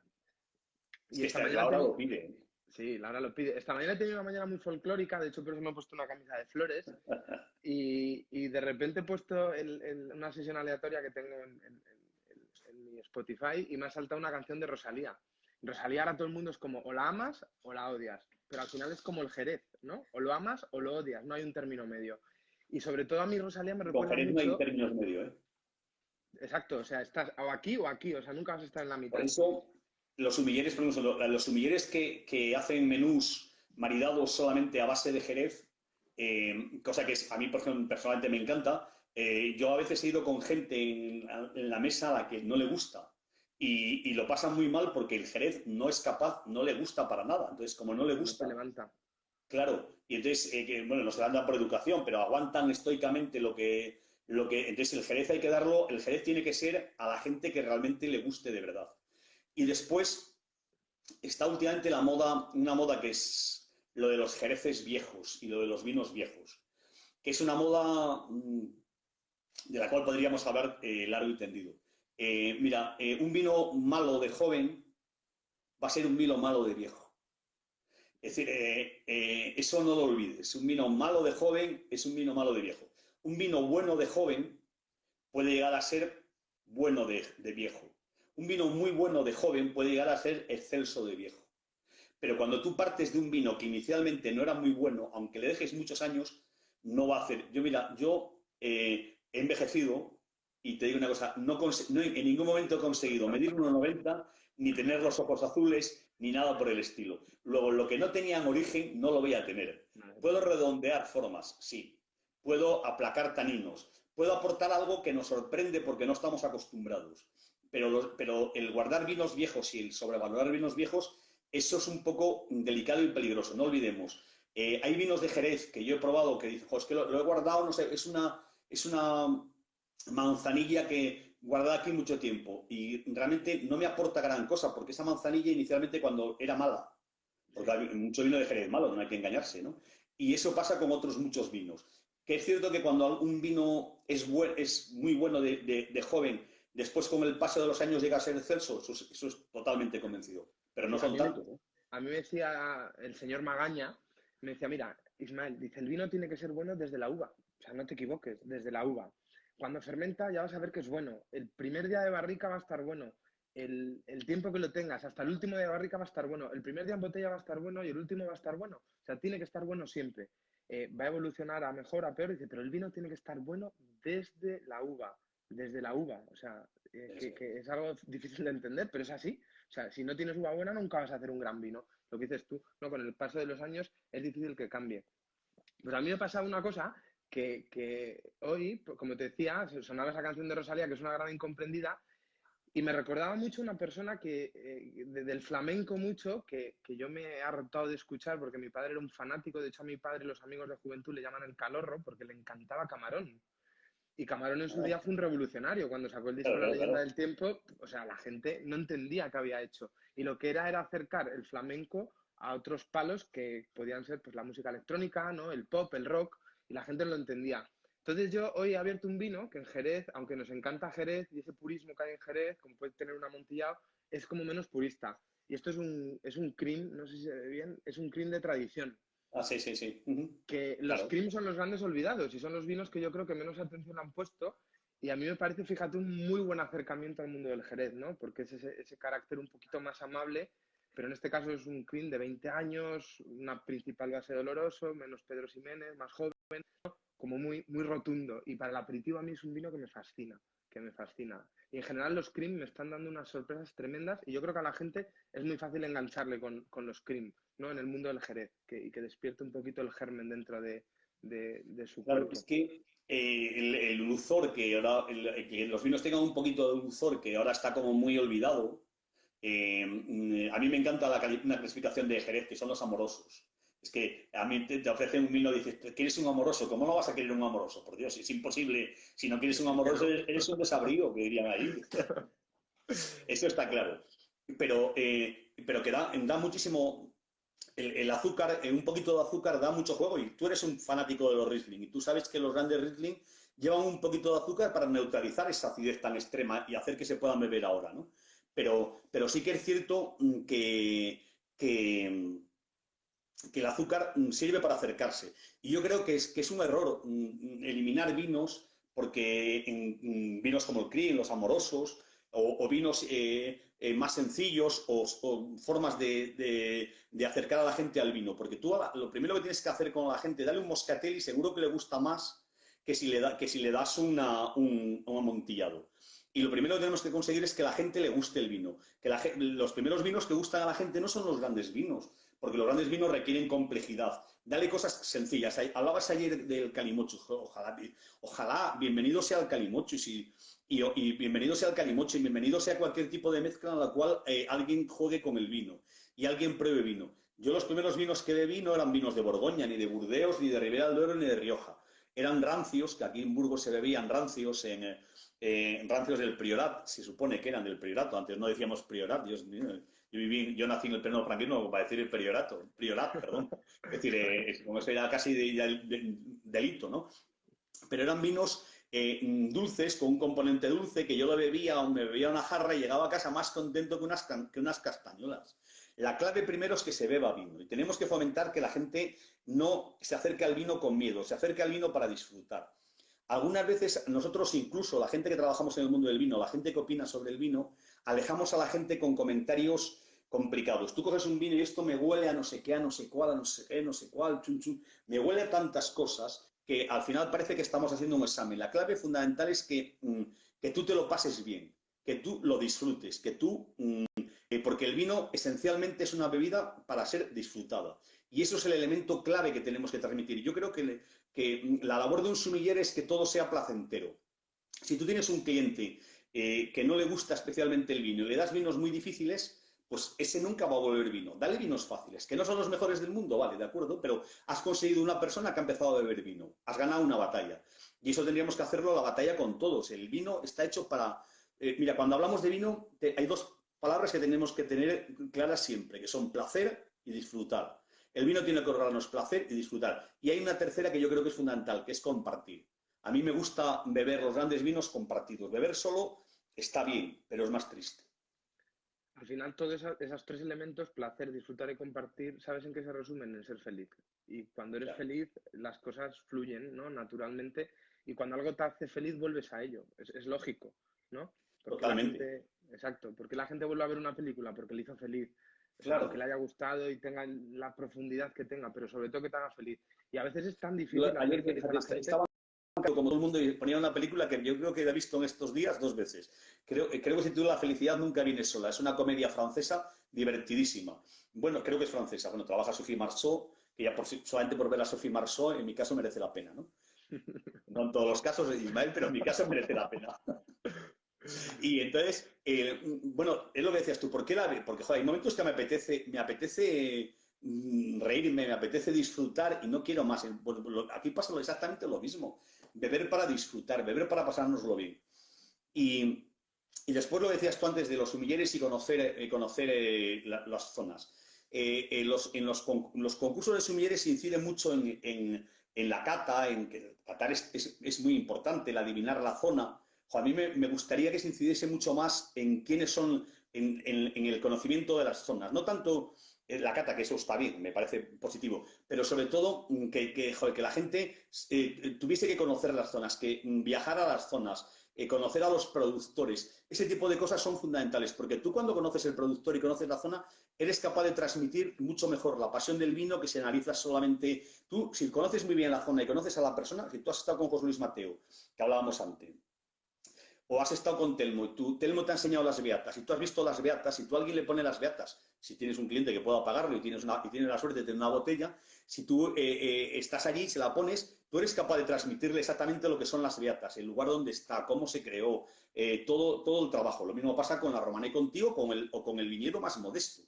Es y que esta la mañana hora lo pide. sí, Laura lo pide. Esta mañana he tenido una mañana muy folclórica, de hecho por eso me he puesto una camisa de flores y de repente he puesto una sesión aleatoria que tengo en mi Spotify y me ha saltado una canción de Rosalía. Rosalía ahora todo el mundo es como o la amas o la odias, pero al final es como el Jerez, ¿no? O lo amas o lo odias, no hay un término medio. Y sobre todo a mí Rosalía me Con recuerda Jerez no hay mucho, términos medio, ¿eh? exacto, o sea, estás o aquí, o sea, nunca vas a estar en la Por mitad. eso los sumilleres, por ejemplo, los sumilleres que hacen menús maridados solamente a base de Jerez, cosa que a mí, por ejemplo, personalmente me encanta, yo a veces he ido con gente en la mesa a la que no le gusta y lo pasan muy mal porque el Jerez no es capaz, no le gusta para nada. Entonces, como no le No te gusta, levanta. claro, y entonces, bueno, no se dan por educación, pero aguantan estoicamente entonces el Jerez hay que darlo, el Jerez tiene que ser a la gente que realmente le guste de verdad. Y después está últimamente una moda que es lo de los jereces viejos y lo de los vinos viejos, que es una moda de la cual podríamos hablar largo y tendido. Mira, un vino malo de joven va a ser un vino malo de viejo. Es decir, eso no lo olvides. Un vino malo de joven es un vino malo de viejo. Un vino bueno de joven puede llegar a ser bueno de viejo. Un vino muy bueno de joven puede llegar a ser excelso de viejo. Pero cuando tú partes de un vino que inicialmente no era muy bueno, aunque le dejes muchos años, no va a hacer. Yo he envejecido y te digo una cosa, no en ningún momento he conseguido medir 1,90 ni tener los ojos azules ni nada por el estilo. Luego, lo que no tenía en origen no lo voy a tener. Vale. Puedo redondear formas, sí. Puedo aplacar taninos. Puedo aportar algo que nos sorprende porque no estamos acostumbrados. Pero el guardar vinos viejos y el sobrevalorar vinos viejos, eso es un poco delicado y peligroso. No olvidemos. Hay vinos de Jerez que yo he probado que dicen, es que lo he guardado, no sé, es una manzanilla que guardada aquí mucho tiempo y realmente no me aporta gran cosa porque esa manzanilla inicialmente cuando era mala, porque Sí. hay mucho vino de Jerez malo, no hay que engañarse, ¿no? Y eso pasa con otros muchos vinos. Que es cierto que cuando un vino es muy bueno de joven, después con el paso de los años llega a ser excelso, eso es totalmente convencido. Pero no Sí, a son mí me, tantos, ¿eh? a mí me decía el señor Magaña, me decía, mira, Ismael, dice, el vino tiene que ser bueno desde la uva. O sea, no te equivoques, desde la uva. Cuando fermenta ya vas a ver que es bueno. El primer día de barrica va a estar bueno. El tiempo que lo tengas, hasta el último día de barrica va a estar bueno. El primer día en botella va a estar bueno y el último va a estar bueno. O sea, tiene que estar bueno siempre. Va a evolucionar a mejor, a peor, dice, pero el vino tiene que estar bueno desde la uva. Desde la uva. O sea, Eso que es. es algo difícil de entender, pero es así. O sea, si no tienes uva buena, nunca vas a hacer un gran vino. Lo que dices tú, ¿no? Con el paso de los años es difícil que cambie. Pues a mí me ha pasado una cosa que hoy, como te decía, sonaba esa canción de Rosalía, que es una gran incomprendida, Y me recordaba mucho una persona que, del flamenco mucho, que yo me he hartado de escuchar porque mi padre era un fanático. De hecho, a mi padre los amigos de juventud le llaman el calorro porque le encantaba Camarón. Y Camarón en su día fue un revolucionario. Cuando sacó el disco Claro, La claro, leyenda claro. del tiempo, o sea, la gente no entendía qué había hecho. Y lo que era acercar el flamenco a otros palos que podían ser pues la música electrónica, ¿no? El pop, el rock, y la gente no lo entendía. Entonces yo hoy he abierto un vino que en Jerez, aunque nos encanta Jerez y ese purismo que hay en Jerez, como puede tener un amontillado, es como menos purista. Y esto es un cream, no sé si se ve bien, es un cream de tradición, Ah, sí, sí, sí. Ujú. que los Claro. creams son los grandes olvidados y son los vinos que yo creo que menos atención han puesto. Y a mí me parece, fíjate, un muy buen acercamiento al mundo del Jerez, ¿no? Porque es ese carácter un poquito más amable, pero en este caso es un cream de 20 años, una principal base de oloroso, menos Pedro Ximénez, más joven, como muy, muy rotundo. Y para el aperitivo a mí es un vino que me fascina, que me fascina. Y en general los cream me están dando unas sorpresas tremendas y yo creo que a la gente es muy fácil engancharle con los cream, ¿no? En el mundo del Jerez, y que despierte un poquito el germen dentro de su Claro, es cuerpo. que el dulzor, que ahora que los vinos tengan un poquito de dulzor, que ahora está como muy olvidado. A mí me encanta una clasificación de Jerez, que son los amorosos. Es que a mí te ofrecen un vino y dices, ¿quieres un amoroso? ¿Cómo no vas a querer un amoroso? Por Dios, es imposible. Si no quieres un Es que amoroso, no. eres un desabrigo, que dirían ahí. Eso está claro. Pero que da muchísimo. El azúcar, un poquito de azúcar da mucho juego y tú eres un fanático de los Riesling y tú sabes que los grandes Riesling llevan un poquito de azúcar para neutralizar esa acidez tan extrema y hacer que se puedan beber ahora, ¿no? Pero sí que es cierto que el azúcar sirve para acercarse. Y yo creo que es un error eliminar vinos, porque en vinos como el Crin, los amorosos, o vinos más sencillos, o formas de acercar a la gente al vino. Porque tú lo primero que tienes que hacer con la gente, dale un moscatel y seguro que le gusta más que si le das un amontillado. Y lo primero que tenemos que conseguir es que a la gente le guste el vino. Los primeros vinos que gustan a la gente no son los grandes vinos, porque los grandes vinos requieren complejidad. Dale cosas sencillas. Hablabas ayer del calimocho. Ojalá bienvenido sea el calimocho y bienvenido sea el calimocho y bienvenido sea cualquier tipo de mezcla en la cual alguien juegue con el vino y alguien pruebe vino. Yo los primeros vinos que bebí no eran vinos de Borgoña, ni de Burdeos, ni de Ribera del Duero, ni de Rioja. Eran rancios, que aquí en Burgos se bebían rancios rancios del Priorat, se supone que eran del Priorato, antes no decíamos Priorat, Dios mío, yo nací en el pleno franquismo para decir el Priorat, perdón. Es decir, como eso era casi delito, ¿no? Pero eran vinos dulces, con un componente dulce, que yo lo bebía o me bebía una jarra y llegaba a casa más contento que unas castañuelas. La clave primero es que se beba vino y tenemos que fomentar que la gente no se acerque al vino con miedo, se acerque al vino para disfrutar. Algunas veces nosotros, incluso la gente que trabajamos en el mundo del vino, la gente que opina sobre el vino, alejamos a la gente con comentarios complicados. Tú coges un vino y esto me huele a no sé qué, a no sé cuál, a no sé qué, no sé cuál, chun, chun. Me huele a tantas cosas que al final parece que estamos haciendo un examen. La clave fundamental es que tú te lo pases bien, que tú lo disfrutes, porque el vino esencialmente es una bebida para ser disfrutada. Y eso es el elemento clave que tenemos que transmitir. Yo creo que la labor de un sumiller es que todo sea placentero. Si tú tienes un cliente que no le gusta especialmente el vino y le das vinos muy difíciles, pues ese nunca va a volver vino. Dale vinos fáciles, que no son los mejores del mundo, vale, de acuerdo, pero has conseguido una persona que ha empezado a beber vino. Has ganado una batalla. Y eso tendríamos que hacerlo la batalla con todos. El vino está hecho para... mira, cuando hablamos de vino, hay dos palabras que tenemos que tener claras siempre, que son placer y disfrutar. El vino tiene que ahorrarnos placer y disfrutar. Y hay una tercera que yo creo que es fundamental, que es compartir. A mí me gusta beber los grandes vinos compartidos. Beber solo está bien, pero es más triste. Al final, todos esos tres elementos, placer, disfrutar y compartir, ¿sabes en qué se resumen? En ser feliz. Y cuando eres Claro, feliz, las cosas fluyen, ¿no? Naturalmente. Y cuando algo te hace feliz, vuelves a ello. Es lógico, ¿no? Porque la totalmente. gente, exacto, porque la gente vuelve a ver una película porque le hizo feliz. O sea, aunque le Claro. haya gustado y tenga la profundidad que tenga, pero sobre todo que te haga feliz. Y a veces es tan Yo difícil hacer ayer, feliz a fíjate, la gente. estaba como todo el mundo y ponía una película que yo creo que he visto en estos días dos veces. Creo que se titula La felicidad nunca viene sola. Es una comedia francesa divertidísima. Bueno, creo que es francesa. Bueno, trabaja Sophie Marceau, que ya solamente por ver a Sophie Marceau, en mi caso merece la pena, ¿no? No en todos los casos de Ismael, pero en mi caso merece la pena. Y entonces, bueno, es lo que decías tú, ¿por qué porque, joder, hay momentos que me apetece reírme, me apetece disfrutar y no quiero más. Bueno, aquí pasa exactamente lo mismo. Beber para disfrutar, beber para pasárnoslo bien. Y, y después lo decías tú antes de los sumilleres y conocer las zonas. Los concursos de sumilleres inciden mucho en la cata, en que catar es muy importante, el adivinar la zona. O a mí me gustaría que se incidiese mucho más en quiénes son, en el conocimiento de las zonas. No tanto la cata, que eso está bien, me parece positivo, pero sobre todo joder, que la gente tuviese que conocer las zonas, que viajar a las zonas, conocer a los productores. Ese tipo de cosas son fundamentales, porque tú cuando conoces el productor y conoces la zona, eres capaz de transmitir mucho mejor la pasión del vino que si analizas solamente. Tú, si conoces muy bien la zona y conoces a la persona, si tú has estado con José Luis Mateo, que hablábamos antes, o has estado con Telmo y Telmo te ha enseñado las beatas y tú has visto las beatas y tú a alguien le pone las beatas, si tienes un cliente que pueda pagarlo y tienes la suerte de tener una botella, si tú estás allí y se la pones, tú eres capaz de transmitirle exactamente lo que son las beatas, el lugar donde está, cómo se creó, todo el trabajo. Lo mismo pasa con la Romanée Conti o con el viñedo más modesto.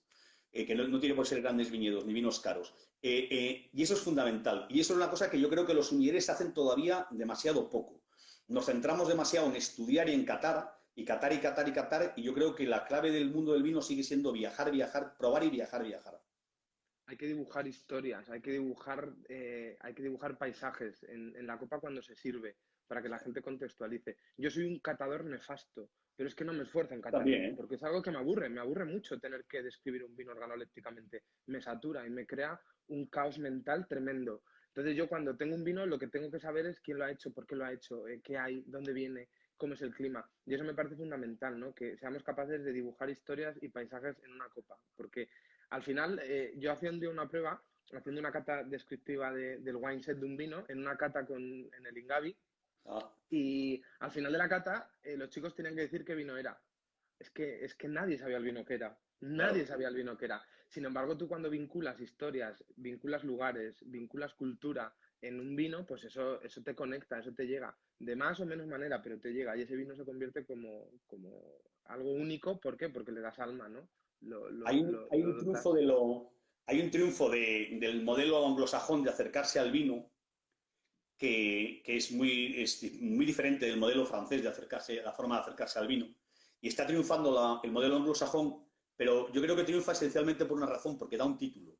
Que no tiene por ser grandes viñedos ni vinos caros. Y eso es fundamental. Y eso es una cosa que yo creo que los sumilleres hacen todavía demasiado poco. Nos centramos demasiado en estudiar y en catar, y catar y catar y catar, y yo creo que la clave del mundo del vino sigue siendo viajar, viajar, probar y viajar, viajar. Hay que dibujar historias, hay que dibujar paisajes en la copa cuando se sirve, para que la gente contextualice. Yo soy un catador nefasto, pero es que no me esfuerzo en catar También, bien, ¿eh? porque es algo que me aburre mucho tener que describir un vino organolépticamente, me satura y me crea un caos mental tremendo. Entonces yo cuando tengo un vino lo que tengo que saber es quién lo ha hecho, por qué lo ha hecho, qué hay, dónde viene, cómo es el clima. Y eso me parece fundamental, ¿no? Que seamos capaces de dibujar historias y paisajes en una copa, porque al final, yo haciendo una prueba, haciendo una cata descriptiva del wine set de un vino, en una cata en el Ingavi, Ah, y al final de la cata, los chicos tenían que decir qué vino era. Es que nadie sabía el vino que era. Nadie claro. sabía el vino que era. Sin embargo, tú cuando vinculas historias, vinculas lugares, vinculas cultura en un vino, pues eso te conecta, eso te llega. De más o menos manera, pero te llega. Y ese vino se convierte como algo único. ¿Por qué? Porque le das alma, ¿no? Lo, Hay lo, un, lo, hay lo un triunfo dotas. del modelo anglosajón de acercarse al vino que es muy diferente del modelo francés de acercarse, la forma de acercarse al vino. Y está triunfando el modelo anglosajón, pero yo creo que triunfa esencialmente por una razón, porque da un título.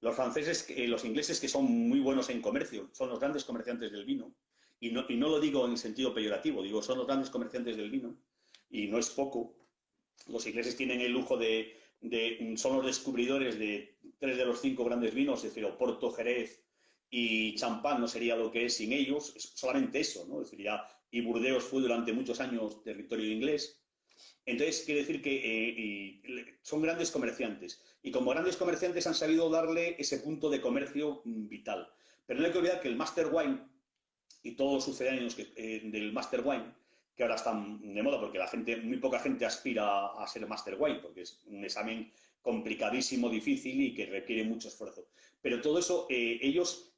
Los ingleses que son muy buenos en comercio, son los grandes comerciantes del vino, y no lo digo en sentido peyorativo, digo, son los grandes comerciantes del vino, y no es poco. Los ingleses tienen el lujo son los descubridores de tres de los cinco grandes vinos, es decir, Oporto, Jerez y Champán no sería lo que es sin ellos, es solamente eso, ¿no? Es decir, y Burdeos fue durante muchos años territorio inglés. Entonces, quiere decir que son grandes comerciantes. Y como grandes comerciantes han sabido darle ese punto de comercio vital. Pero no hay que olvidar que el Master Wine y todos los sucedáneos del Master Wine, que ahora están de moda porque muy poca gente aspira a ser Master Wine, porque es un examen complicadísimo, difícil y que requiere mucho esfuerzo. Pero todo eso,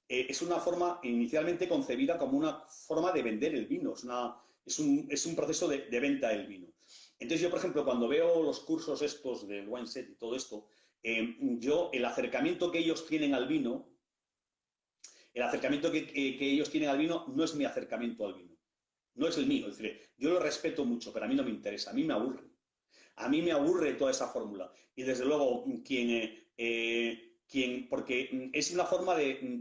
es una forma inicialmente concebida como una forma de vender el vino, es un proceso de venta del vino. Entonces yo, por ejemplo, cuando veo los cursos estos del wine set y todo esto, el acercamiento que ellos tienen al vino, el acercamiento que ellos tienen al vino no es mi acercamiento al vino, no es el mío. Es decir, yo lo respeto mucho, pero a mí no me interesa, a mí me aburre. A mí me aburre toda esa fórmula. Y desde luego, porque es una forma de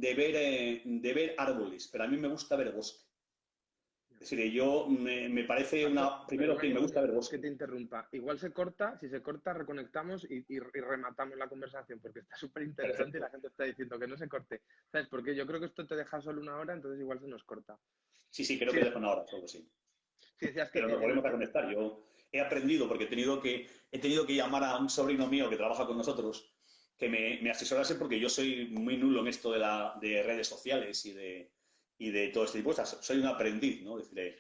ver árboles, pero a mí me gusta ver bosque. Es decir, yo me parece primero que me Perdona gusta ver que bosque. te interrumpa. Igual se corta, si se corta, reconectamos y rematamos la conversación, porque está súper interesante y la Perfecto. gente está diciendo que no se corte. ¿Sabes? Porque yo creo que esto te deja solo una hora, entonces igual se nos corta. Sí, sí, creo Sí, que dejo una hora, solo sí. sí decías que Pero nos volvemos a conectar. Yo he aprendido porque he tenido que llamar a un sobrino mío que trabaja con nosotros que me asesorase porque yo soy muy nulo en esto de redes sociales y de todo este tipo de cosas. Soy un aprendiz, ¿no? Es decir,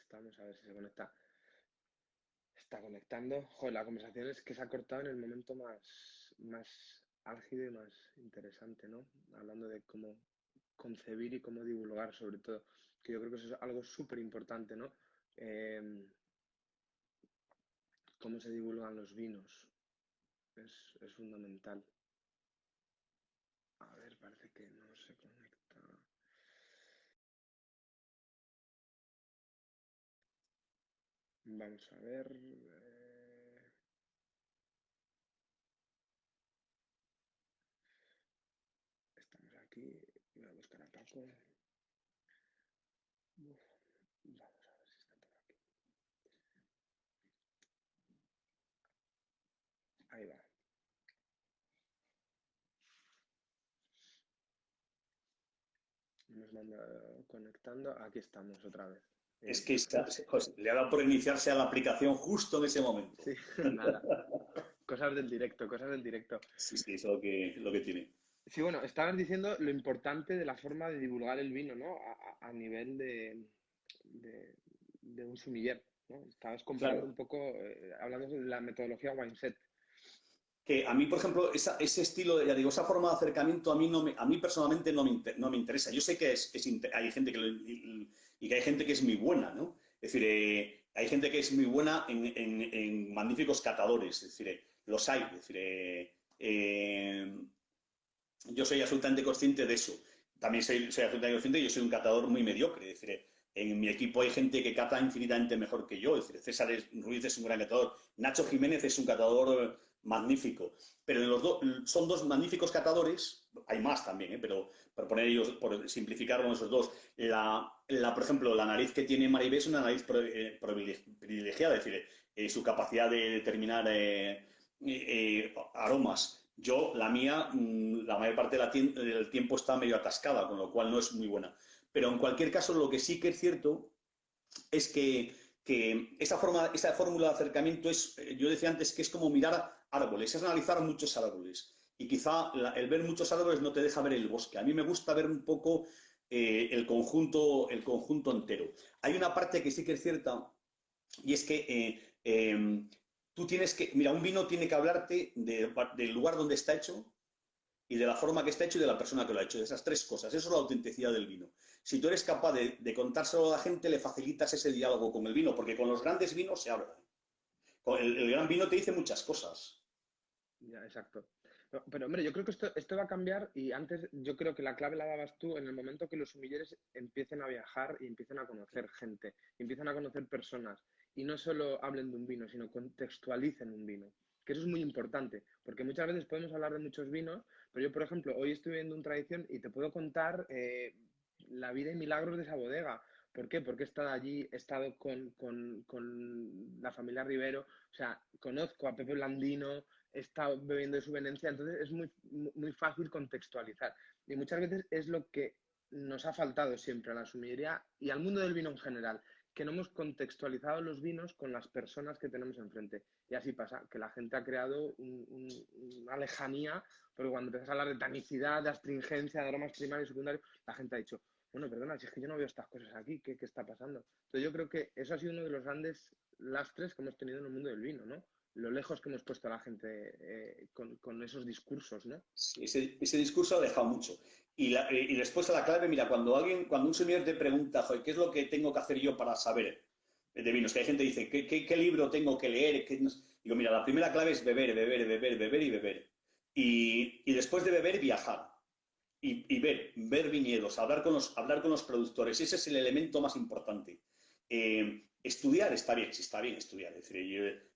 estamos, a ver si se conecta. Está conectando. Joder, la conversación es que se ha cortado en el momento más álgido y más interesante, ¿no? Hablando de cómo concebir y cómo divulgar, sobre todo. Que yo creo que eso es algo súper importante, ¿no? Eh, Cómo se divulgan los vinos. Es fundamental. A ver, parece que no se conecta. Vamos a ver. Estamos aquí. Voy a buscar a Paco. Uf, vamos a ver si está por aquí. Ahí va. Nos manda conectando. Aquí estamos otra vez. Es que Perfecto. José, le ha dado por iniciarse a la aplicación justo en ese momento. Sí, nada. Cosas del directo, cosas del directo. Sí, sí, es lo que tiene. Sí, bueno, estabas diciendo lo importante de la forma de divulgar el vino, ¿no? A nivel de, de un sumiller, ¿no? Estabas comparando un Claro. poco, hablando de la metodología Wineset. Que a mí, por ejemplo, ese estilo, ya digo, esa forma de acercamiento a mí, a mí personalmente no me interesa. Yo sé que hay gente y que hay gente que es muy buena, ¿no? Es decir, hay gente que es muy buena en magníficos catadores, es decir, los hay. Es decir, yo soy absolutamente consciente de eso. También soy absolutamente consciente que yo soy un catador muy mediocre. Es decir, en mi equipo hay gente que cata infinitamente mejor que yo. Es decir, Ruiz es un gran catador. Nacho Jiménez es un catador magnífico. Pero son dos magníficos catadores. Hay más también, pero por poner ellos, por simplificar con esos dos. Por ejemplo, la nariz que tiene Maribé es una nariz privilegiada. Es decir, su capacidad de determinar aromas. Yo, la mía, la mayor parte del tiempo está medio atascada, con lo cual no es muy buena. Pero en cualquier caso, lo que sí que es cierto es que esa fórmula de acercamiento es, yo decía antes, que es como mirar árboles, es analizar muchos árboles. Y quizá el ver muchos árboles no te deja ver el bosque. A mí me gusta ver un poco el conjunto entero. Hay una parte que sí que es cierta, y es que tú tienes que, mira, un vino tiene que hablarte del lugar donde está hecho y de la forma que está hecho y de la persona que lo ha hecho, de esas tres cosas. Eso es la autenticidad del vino. Si tú eres capaz de contárselo a la gente, le facilitas ese diálogo con el vino, porque con los grandes vinos se habla. El gran vino te dice muchas cosas. Ya, exacto. Pero, hombre, yo creo que esto va a cambiar y antes yo creo que la clave la dabas tú en el momento que los sumilleres empiecen a viajar y empiecen a conocer gente, y empiecen a conocer personas y no solo hablen de un vino, sino contextualicen un vino. Que eso es muy importante, porque muchas veces podemos hablar de muchos vinos, pero yo, por ejemplo, hoy estoy viendo un tradición y te puedo contar la vida y milagros de esa bodega. ¿Por qué? Porque he estado allí, he estado con la familia Rivero, o sea, conozco a Pepe Blandino, he estado bebiendo de su venencia, entonces es muy fácil contextualizar. Y muchas veces es lo que nos ha faltado siempre a la sumillería y al mundo del vino en general, que no hemos contextualizado los vinos con las personas que tenemos enfrente. Y así pasa, que la gente ha creado una lejanía, porque cuando empiezas a hablar de tanicidad, de astringencia, de aromas primarios y secundarios, la gente ha dicho, bueno, perdona, si es que yo no veo estas cosas aquí, ¿qué está pasando? Entonces yo creo que eso ha sido uno de los grandes lastres que hemos tenido en el mundo del vino, ¿no? Lo lejos que hemos puesto a la gente con esos discursos, ¿no? Sí, ese discurso ha dejado mucho. Y después a la clave, mira, cuando un sommelier te pregunta, joder, ¿qué es lo que tengo que hacer yo para saber de vinos? Que hay gente que dice, ¿qué libro tengo que leer? Digo, mira, la primera clave es beber, beber, beber, beber y beber. Y después de beber, viajar. Y ver viñedos, hablar con los productores. Ese es el elemento más importante. Estudiar está bien, sí está bien estudiar.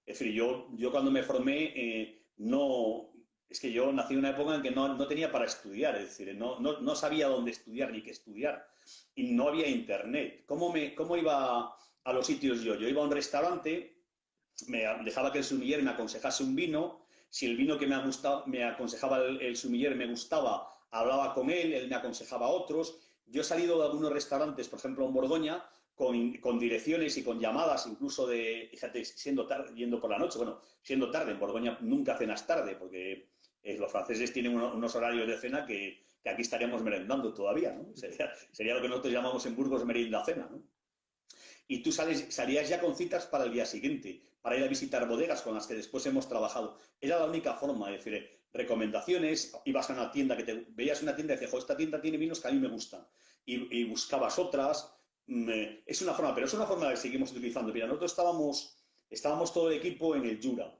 Yo cuando me formé, no, es que yo nací en una época en que no tenía para estudiar, es decir, no sabía dónde estudiar ni qué estudiar. Y no había internet. ¿Cómo iba a los sitios yo? Yo iba a un restaurante, me dejaba que el sumiller me aconsejase un vino. Si el vino que me aconsejaba el sumiller me gustaba, hablaba con él me aconsejaba a otros. Yo he salido de algunos restaurantes, por ejemplo en Borgoña, con direcciones y con llamadas, incluso fíjate, siendo tarde, yendo por la noche, bueno, siendo tarde, en Borgoña nunca cenas tarde, porque los franceses tienen unos horarios de cena que aquí estaríamos merendando todavía, ¿no? Sería lo que nosotros llamamos en Burgos merienda-cena, ¿no? y tú salías ya con citas para el día siguiente, para ir a visitar bodegas con las que después hemos trabajado. Era la única forma, es decir, recomendaciones, ibas a una tienda, veías una tienda y decías, esta tienda tiene vinos que a mí me gustan, y buscabas otras. Es una forma, pero es una forma que seguimos utilizando. Mira, nosotros estábamos todo el equipo en el Jura.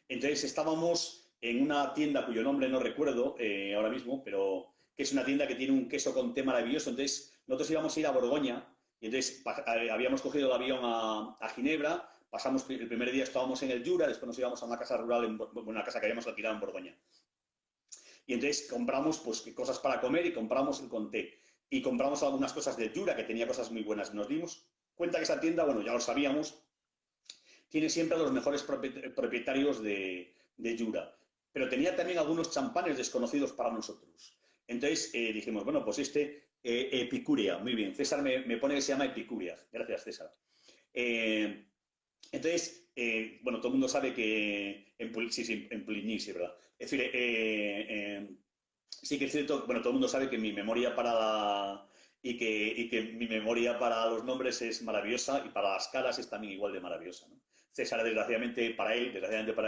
Entonces estábamos en una tienda cuyo nombre no recuerdo ahora mismo, pero que es una tienda que tiene un queso con té maravilloso. Entonces nosotros íbamos a ir a Borgoña y entonces habíamos cogido el avión a Ginebra, pasamos el primer día estábamos en el Jura, después nos íbamos a una casa rural, una casa que habíamos alquilado en Borgoña. Y entonces compramos pues cosas para comer y compramos el con té. Y compramos algunas cosas del Jura, que tenía cosas muy buenas. Nos dimos cuenta que esa tienda, bueno, ya lo sabíamos, tiene siempre a los mejores propietarios de Jura, pero tenía también algunos champanes desconocidos para nosotros. Entonces dijimos, bueno, pues Epicuria, muy bien. César me pone que se llama Epicuria. Gracias, César. Entonces, bueno, todo el mundo sabe que en Puligny, sí, ¿verdad? Es decir, sí que es cierto, bueno, todo el mundo sabe que mi memoria y que mi memoria para los nombres es maravillosa y para las caras es también igual de maravillosa, ¿no? César, desgraciadamente para él,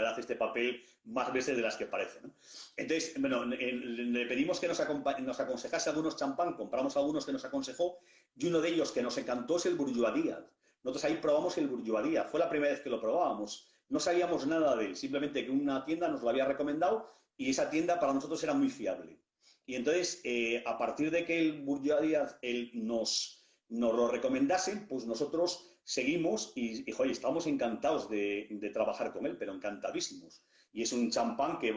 hace este papel más veces de las que parece, ¿no? Entonces, bueno, le pedimos que nos aconsejase algunos champán, compramos algunos que nos aconsejó y uno de ellos que nos encantó es el Bourgeois. Nosotros ahí probamos el Bourgeois, fue la primera vez que lo probábamos. No sabíamos nada de él, simplemente que una tienda nos lo había recomendado y esa tienda para nosotros era muy fiable. Y entonces, a partir de que el Bourgeois nos lo recomendasen, pues nosotros seguimos y joder, estábamos encantados de trabajar con él, pero encantadísimos. Y es un champán que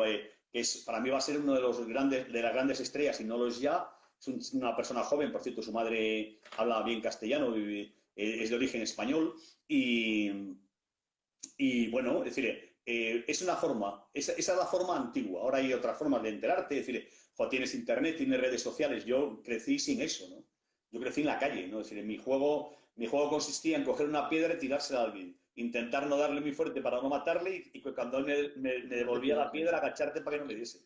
para mí va a ser uno de las grandes estrellas, y no lo es ya. Es una persona joven, por cierto, su madre habla bien castellano, es de origen español, y bueno, es decir, es una forma, esa es la forma antigua. Ahora hay otras formas de enterarte, es decir, tienes internet, tienes redes sociales. Yo crecí sin eso, ¿no? Yo crecí en la calle, ¿no? Es decir, mi juego consistía en coger una piedra y tirársela a alguien, intentar no darle muy fuerte para no matarle y cuando él me No te devolvía la pillas, piedra, agacharte para que no le diese.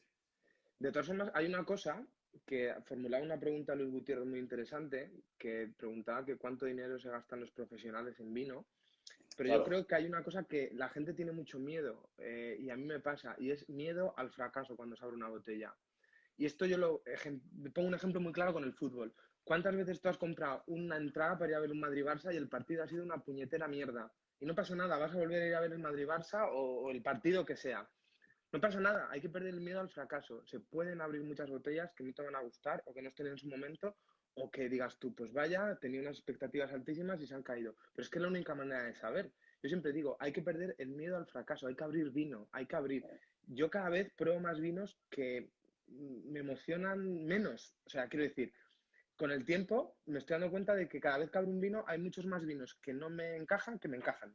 De todas formas, hay una cosa que formulaba una pregunta a Luis Gutiérrez muy interesante, que preguntaba que cuánto dinero se gastan los profesionales en vino, pero yo Claro, creo que hay una cosa que la gente tiene mucho miedo, y a mí me pasa, y es miedo al fracaso cuando se abre una botella. Y esto yo pongo un ejemplo muy claro con el fútbol. ¿Cuántas veces tú has comprado una entrada para ir a ver un Madrid-Barça y el partido ha sido una puñetera mierda? Y no pasa nada, vas a volver a ir a ver el Madrid-Barça o el partido que sea. No pasa nada, hay que perder el miedo al fracaso. Se pueden abrir muchas botellas que no te van a gustar o que no estén en su momento, o que digas tú, pues vaya, tenía unas expectativas altísimas y se han caído. Pero es que es la única manera de saber. Yo siempre digo, hay que perder el miedo al fracaso, hay que abrir vino, hay que abrir. Yo cada vez pruebo más vinos que me emocionan menos. O sea, quiero decir, con el tiempo me estoy dando cuenta de que cada vez que abro un vino hay muchos más vinos que no me encajan que me encajan.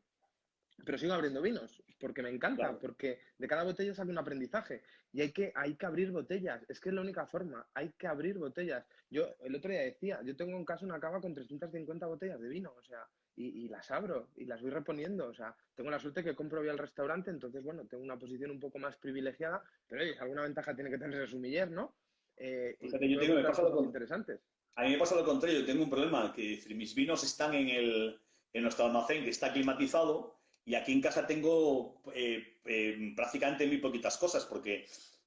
Pero sigo abriendo vinos, porque me encanta, claro. porque de cada botella sale un aprendizaje. Y hay que abrir botellas, es que es la única forma, hay que abrir botellas. Yo el otro día decía, yo tengo en casa una cava con 350 botellas de vino, o sea, y las abro y las voy reponiendo. O sea, tengo la suerte que compro bien al restaurante, entonces, bueno, tengo una posición un poco más privilegiada, pero oye, alguna ventaja tiene que tener el sumiller, ¿no? Y Fíjate, puedo me comprar pasa cosas interesantes. a mí me pasa lo contrario, yo tengo un problema, que es decir, mis vinos están en nuestro almacén, que está climatizado, y aquí en casa tengo prácticamente muy poquitas cosas, porque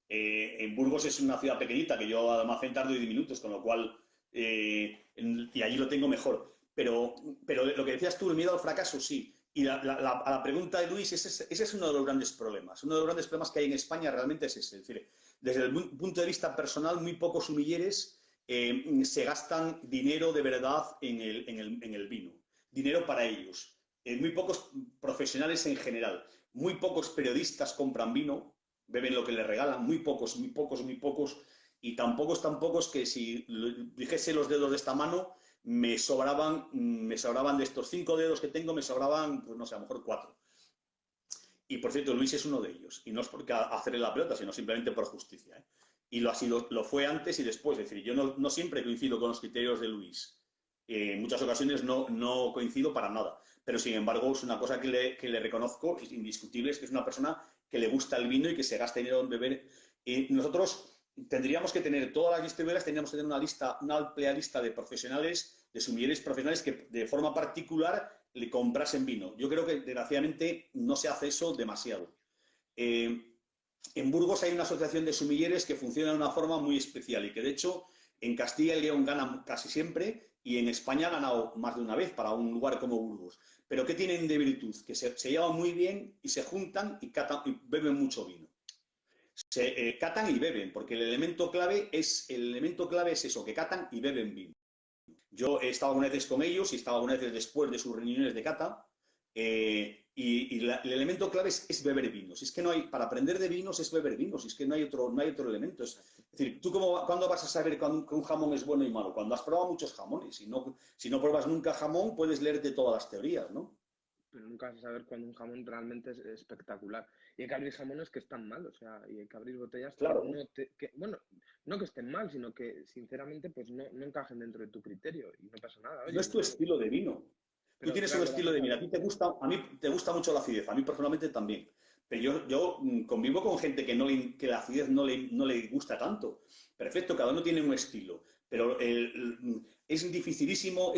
en Burgos es una ciudad pequeñita, que yo almacén tardo 10 minutos, con lo cual, y allí lo tengo mejor. Pero lo que decías tú, el miedo al fracaso, sí. Y a la pregunta de Luis, ese es uno de los grandes problemas. Uno de los grandes problemas que hay en España realmente es ese. Es decir, desde el punto de vista personal, muy pocos sumilleres se gastan dinero de verdad en el vino, dinero para ellos. Muy pocos profesionales en general, muy pocos periodistas compran vino, beben lo que les regalan, muy pocos, muy pocos, muy pocos, y tan pocos que si dijese los dedos de esta mano, me sobraban de estos 5 dedos que tengo, me sobraban, pues no sé, a lo mejor 4. Y por cierto, Luis es uno de ellos. Y no es porque hacerle la pelota, sino simplemente por justicia, ¿eh? Y lo fue antes y después. Es decir, yo no siempre coincido con los criterios de Luis. En muchas ocasiones no coincido para nada. Pero sin embargo, es una cosa que le reconozco, es indiscutible, es que es una persona que le gusta el vino y que se gasta dinero en beber. Y nosotros, tendríamos que tener, todas las distribuidoras tendríamos que tener una amplia lista de profesionales, de sumilleres profesionales que de forma particular le comprasen vino. Yo creo que desgraciadamente no se hace eso demasiado. En Burgos hay una asociación de sumilleres que funciona de una forma muy especial y que de hecho en Castilla y León gana casi siempre y en España ha ganado más de una vez para un lugar como Burgos. Pero ¿qué tienen de virtud? Que se llevan muy bien y se juntan y, y beben mucho vino. Se catan y beben, porque el elemento clave es eso, que catan y beben vino. Yo he estado algunas veces con ellos y he estado algunas veces después de sus reuniones de cata. El elemento clave es beber vinos. Es que no hay, para aprender de vinos es beber vinos, es que no hay otro elemento. Es decir, ¿tú cuándo vas a saber que un jamón es bueno y malo? Cuando has probado muchos jamones. Si no pruebas nunca jamón, puedes leerte todas las teorías, ¿no? Pero nunca vas a saber cuando un jamón realmente es espectacular. Y hay que abrir jamones que están mal, o sea, y hay que abrir botellas que Claro, no te, que, bueno, no que estén mal, sino que sinceramente pues no encajen dentro de tu criterio y no pasa nada, no oye, es tu estilo de vino. Tú pero tienes un claro, lo vas estilo a de vino. saber. A mí te gusta mucho la acidez, a mí personalmente también. Pero yo convivo con gente que la acidez no le gusta tanto. Perfecto, cada uno tiene un estilo. Pero es dificilísimo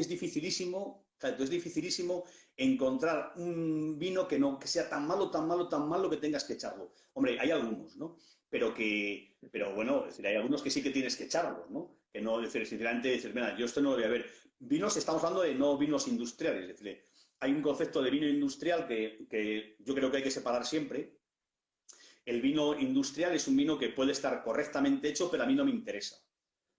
encontrar un vino que sea tan malo, tan malo, tan malo que tengas que echarlo. Hombre, hay algunos, ¿no? Pero bueno, es decir, hay algunos que sí que tienes que echarlos, ¿no? Que no, decir, sinceramente, decir, mira, yo esto no lo voy a ver. Vinos, estamos hablando de no vinos industriales, es decir, hay un concepto de vino industrial que yo creo que hay que separar siempre. El vino industrial es un vino que puede estar correctamente hecho, pero a mí no me interesa.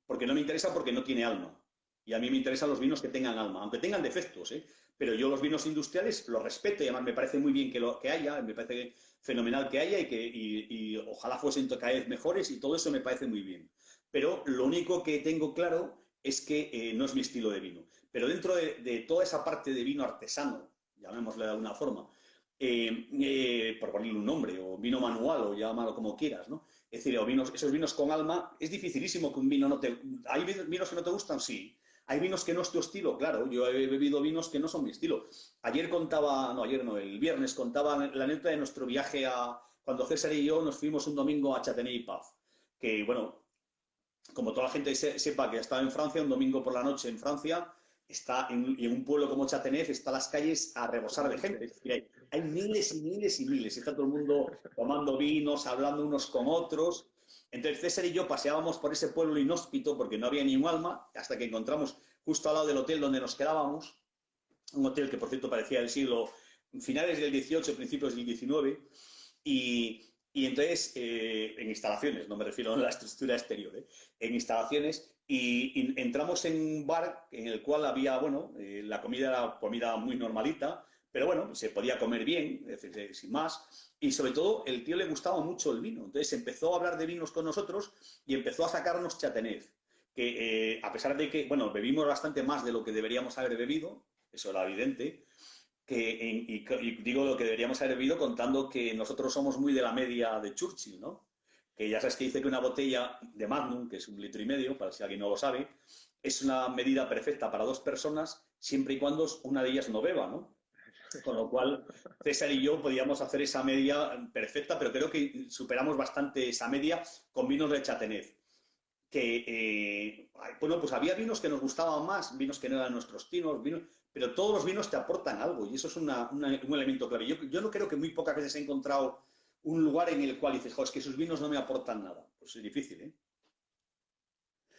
Porque no me interesa porque no tiene alma. Y a mí me interesan los vinos que tengan alma, aunque tengan defectos, ¿eh? Pero yo los vinos industriales los respeto y además me parece muy bien que haya, me parece fenomenal que haya y ojalá fuesen cada vez mejores y todo eso me parece muy bien. Pero lo único que tengo claro es que no es mi estilo de vino. Pero dentro de toda esa parte de vino artesano, llamémosle de alguna forma, por ponerle un nombre, o vino manual, o llámalo como quieras, ¿no? Es decir, esos vinos con alma, es dificilísimo que un vino no te... ¿Hay vinos que no te gustan? Sí. ¿Hay vinos que no es tu estilo? Claro, yo he bebido vinos que no son mi estilo. Ayer no, el viernes contaba la anécdota de nuestro viaje cuando César y yo nos fuimos un domingo a Châtenay-Paz, que bueno, como toda la gente sepa que estaba en Francia, un domingo por la noche en Francia, y en un pueblo como Chatenez, está las calles a A rebosar de gente. muerte. Es decir, hay miles y miles y miles. Y está todo el mundo tomando vinos, hablando unos con otros. Entonces César y yo paseábamos por ese pueblo inhóspito porque no había ni un alma, hasta que encontramos justo al lado del hotel donde nos quedábamos, un hotel que por cierto parecía del siglo finales del XVIII, principios del XIX, y entonces, en instalaciones, no me refiero a la estructura exterior, en instalaciones, y entramos en un bar en el cual había, bueno, la comida era comida muy normalita, pero bueno, se podía comer bien, es decir, sin más, y sobre todo el tío le gustaba mucho el vino, entonces empezó a hablar de vinos con nosotros y empezó a sacarnos Chateauneuf, que a pesar de que, bueno, bebimos bastante más de lo que deberíamos haber bebido, eso era evidente, y digo lo que deberíamos haber bebido contando que nosotros somos muy de la media de Churchill, ¿no? Que ya sabes que dice que una botella de Magnum, que es 1,5 litros, para si alguien no lo sabe, es una medida perfecta para dos personas siempre y cuando una de ellas no beba, ¿no? Con lo cual, César y yo podíamos hacer esa media perfecta, pero creo que superamos bastante esa media con vinos de Chateauneuf bueno, pues había vinos que nos gustaban más, vinos que no eran nuestros vinos, pero todos los vinos te aportan algo y eso es un elemento clave. Yo no creo que muy pocas veces he encontrado un lugar en el cual dices, jo, es que sus vinos no me aportan nada. Pues es difícil, ¿eh?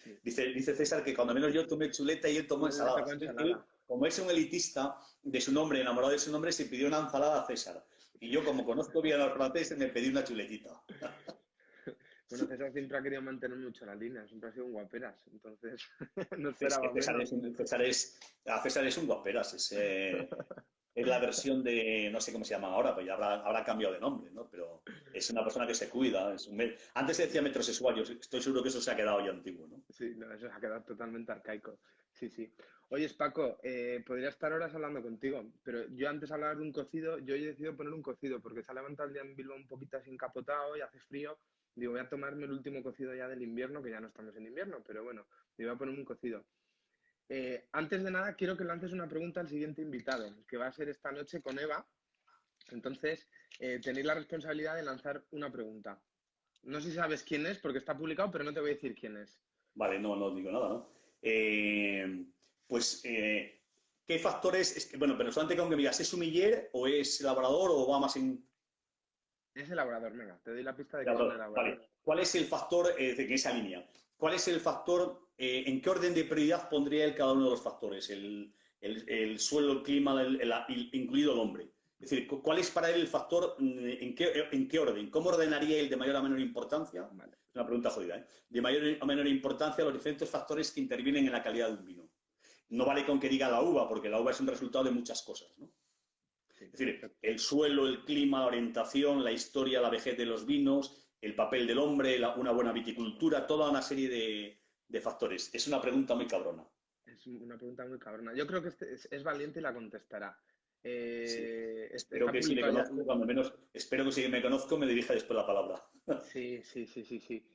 Sí. Dice César que cuando menos yo tomé chuleta y él tomó Le ensalada. sacó Él, ensalada. como es un elitista de su nombre, enamorado de su nombre, se pidió una ensalada a César. Y yo, como conozco bien a los franceses, me pedí una chuletita. Bueno, César siempre ha querido mantener mucho la línea, siempre ha sido un guaperas, entonces no Que esperaba César menos. César es un guaperas, es la versión de, no sé cómo se llama ahora, pues ya habrá cambiado de nombre, ¿no? Pero es una persona que se cuida. Antes se decía metrosexual, yo estoy seguro que eso se ha quedado ya antiguo, ¿no? Sí, no, eso ha quedado totalmente arcaico. Sí, sí. Oye, Paco, podría estar horas hablando contigo, pero yo antes hablaba de un cocido, yo he decidido poner un cocido porque se ha levantado el día en Bilbao un poquito así encapotado y hace frío. Digo, voy a tomarme el último cocido ya del invierno, que ya no estamos en invierno, pero bueno, me voy a poner un cocido. Antes de nada, quiero que lances una pregunta al siguiente invitado, que va a ser esta noche con Eva. Entonces, tenéis la responsabilidad de lanzar una pregunta. No sé si sabes quién es porque está publicado, pero no te voy a decir quién es. Vale, no digo nada, ¿no? Pues, ¿qué factores? Bueno, pero solamente con que me digas, ¿es humiller o es elaborador o va más en Es elaborador, venga, te doy la pista de que es un elaborador? elaborador. Vale. ¿Cuál es el factor de esa línea? ¿Cuál es el factor, en qué orden de prioridad pondría él cada uno de los factores? El suelo, el clima, incluido el hombre. Es decir, ¿cuál es para él el factor, en qué orden? ¿Cómo ordenaría él de mayor a menor importancia? Vale. Es una pregunta jodida, ¿eh? De mayor a menor importancia los diferentes factores que intervienen en la calidad de un vino. No vale con que diga la uva, porque la uva es un resultado de muchas cosas, ¿no? Sí, Es decir, perfecto. el suelo, el clima, la orientación, la historia, la vejez de los vinos, el papel del hombre, una buena viticultura, toda una serie de factores. Es una pregunta muy cabrona. Es una pregunta muy cabrona. Yo creo que es valiente y la contestará. Sí. Espero Está que si me publicado ya. conozco, cuando menos, espero que si me conozco me dirija después la palabra. Sí, sí, sí, sí, sí.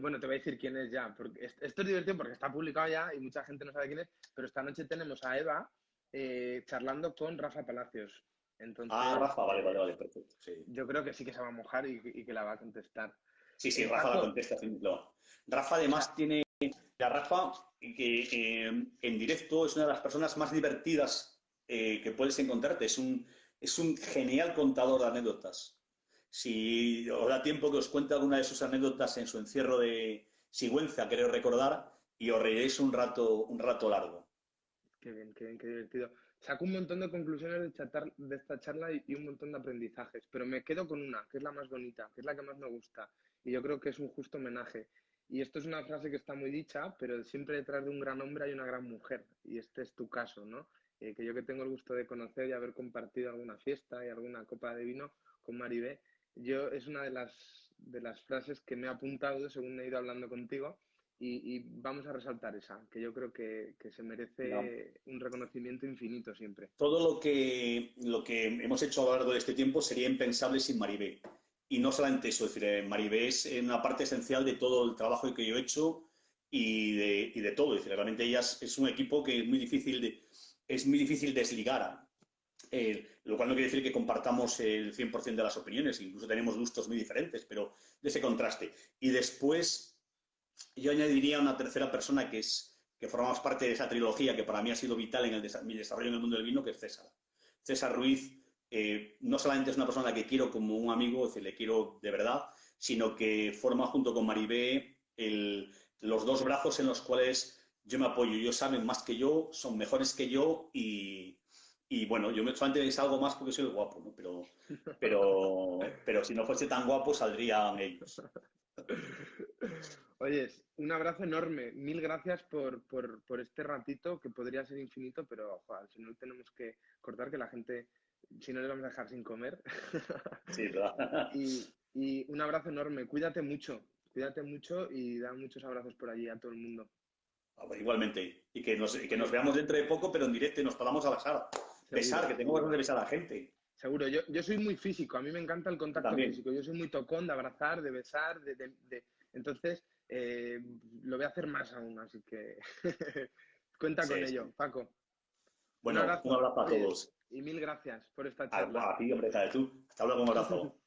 Bueno, te voy a decir quién es ya, porque esto es divertido porque está publicado ya y mucha gente no sabe quién es, pero esta noche tenemos a Eva charlando con Rafa Palacios. Ah, Entonces, Rafa, vale, perfecto. Sí. yo creo que sí que se va a mojar y que la va a contestar. Sí, Rafa la Paco, contesta sin problema. Rafa o sea, además tiene, la Rafa, que en directo es una de las personas más divertidas que puedes encontrarte. Es un genial contador de anécdotas. Si os da tiempo que os cuente alguna de sus anécdotas en su encierro de Sigüenza, creo recordar, y os reiréis un rato largo. qué bien, qué bien, qué divertido. Saco un montón de conclusiones de esta charla y un montón de aprendizajes, pero me quedo con una, que es la más bonita, que es la que más me gusta, y yo creo que es un justo homenaje. Y esto es una frase que está muy dicha, pero siempre detrás de un gran hombre hay una gran mujer, y este es tu caso, ¿no? Que yo que tengo el gusto de conocer y haber compartido alguna fiesta y alguna copa de vino con Maribé, yo es una de las frases que me he apuntado según he ido hablando contigo y vamos a resaltar esa, que yo creo que se Mira, merece un reconocimiento infinito siempre. todo lo que hemos hecho a lo largo de este tiempo sería impensable sin Maribé. Y no solamente eso, es decir, Maribé es una parte esencial de todo el trabajo que yo he hecho y de todo. Es decir, realmente ella es un equipo que es muy difícil desligar. Lo cual no quiere decir que compartamos el 100% de las opiniones, incluso tenemos gustos muy diferentes, pero de ese contraste. Y después yo añadiría una tercera persona que formamos parte de esa trilogía que para mí ha sido vital en mi desarrollo en el mundo del vino, que es César. César Ruiz no solamente es una persona que quiero como un amigo, es decir, le quiero de verdad, sino que forma junto con Maribé los dos brazos en los cuales yo me apoyo. Ellos saben más que yo, son mejores que yo y bueno, yo solamente les algo más porque soy el guapo, ¿no? Pero si no fuese tan guapo saldrían ellos. Oye, un abrazo enorme. Mil gracias por este ratito que podría ser infinito, pero ojo, al final tenemos que cortar que la gente, si no le vamos a dejar sin comer. Sí, ¿verdad? Y un abrazo enorme. Cuídate mucho y da muchos abrazos por allí a todo el mundo. Ah, pues igualmente. Y que nos Oye, veamos dentro de poco, pero en directo y nos podamos abrazar. Besar, seguro, que tengo ganas de besar a la gente. seguro. Yo soy muy físico, a mí me encanta el Yo contacto también. físico. Yo soy muy tocón de abrazar, de besar, entonces lo voy a hacer más aún, así que cuenta con Sí, ello, sí. Paco. Un Bueno, un abrazo, abrazo a oye, todos. y mil gracias por esta A charla. ti, hombre, tú. Hasta luego, un abrazo.